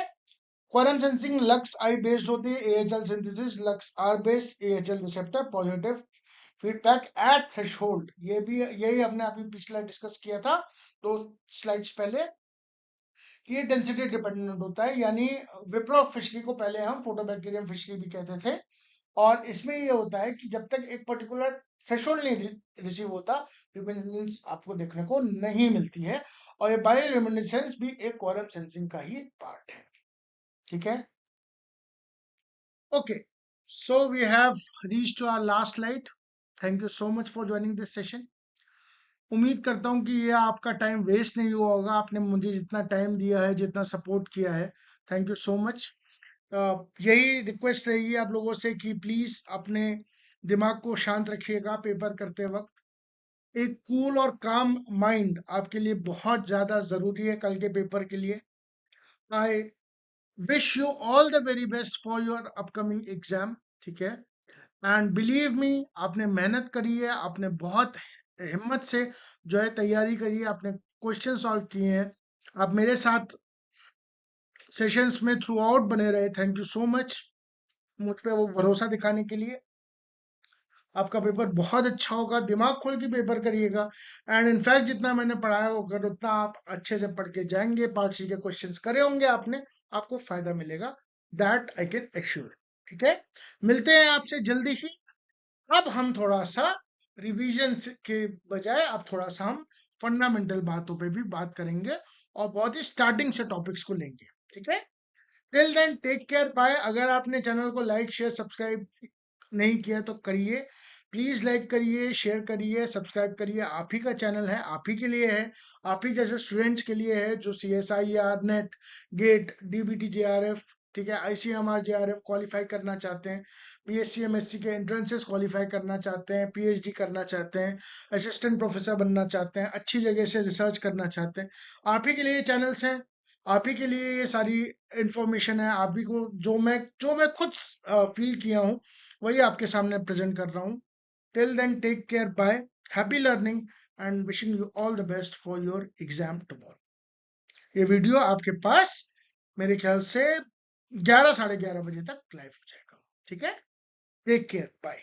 Quorum sensing Lux I based होती है, AHL synthesis Lux R based, AHL receptor positive feedback at threshold, ये भी यही हमने अभी पिछला डिस्कस किया था 2 स्लाइड्स पहले, कि ये डेंसिटी डिपेंडेंट होता है। यानी विप्रो फिशरी को पहले हम फोटोबैक्टीरियम फिशरी भी कहते थे, और इसमें ये होता है कि जब तक एक पर्टिकुलर थ्रेशोल्ड नहीं रिसीव होता, ल्यूमिनेसेंस आपको देखने को नहीं मिलती है, और ये बायोल्यूमिनेसेंस भी एक क्वारम सेंसिंग का ही पार्ट है, ठीक है। Okay, so we have reached to our last slide. Thank you so much for joining this session. उम्मीद करता हूँ कि ये आपका टाइम वेस्ट नहीं हुआ होगा, आपने मुझे जितना टाइम दिया है, जितना सपोर्ट किया है, थैंक यू सो मच। यही रिक्वेस्ट रहेगी आप लोगों से कि प्लीज अपने दिमाग को शांत रखिएगा पेपर करते वक्त। एक कूल और काम माइंड आपके लिए बहुत ज्यादा जरूरी है कल के पेपर के लिए। I wish you all the very best for your upcoming exam, ठीक है। एंड बिलीव मी, आपने मेहनत करी है, आपने बहुत हिम्मत से जो है तैयारी करी है, आपने क्वेश्चन सॉल्व किए हैं, आप मेरे साथ सेशंस में थ्रू आउट बने रहे, थैंक यू सो मच मुझ पे वो भरोसा दिखाने के लिए। आपका पेपर बहुत अच्छा होगा, दिमाग खोल के पेपर करिएगा, एंड इनफैक्ट जितना मैंने पढ़ाया होगा उतना आप अच्छे से पढ़ के जाएंगे, पार्ट सी के क्वेश्चंस करे होंगे आपने, आपको फायदा मिलेगा दैट आई कैन एश्योर। ठीक है, मिलते हैं आपसे जल्दी ही। अब हम थोड़ा सा रिवीजन के बजाय अब थोड़ा सा हम फंडामेंटल बातों पे भी बात करेंगे और बहुत ही स्टार्टिंग से टॉपिक्स को लेंगे। ठीक है, till then take care, bye. अगर आपने चैनल को लाइक शेयर सब्सक्राइब नहीं किया तो करिए, प्लीज लाइक करिए, शेयर करिए, सब्सक्राइब करिए। आप ही का चैनल है, आप ही के लिए है, आप ही जैसे स्टूडेंट्स के लिए है जो CSIR NET GATE DBT JRF, ठीक है, ICMR JRF क्वालिफाई करना चाहते हैं, BSc MSc के एंट्रेंसेस क्वालिफाई करना चाहते हैं, PhD करना चाहते हैं, असिस्टेंट प्रोफेसर बनना चाहते हैं, अच्छी जगह से रिसर्च करना चाहते हैं, आप ही के लिए चैनल्स हैं, आप ही के लिए ये सारी इंफॉर्मेशन है। आप ही को जो मैं खुद फील किया हूँ वही आपके सामने प्रेजेंट कर रहा हूँ। Till then take care, bye, happy learning and wishing you all the best for your exam tomorrow. ये वीडियो आपके पास मेरे ख्याल से 11 साढ़े 11 बजे तक लाइव हो जाएगा। ठीक है, टेक केयर, बाय।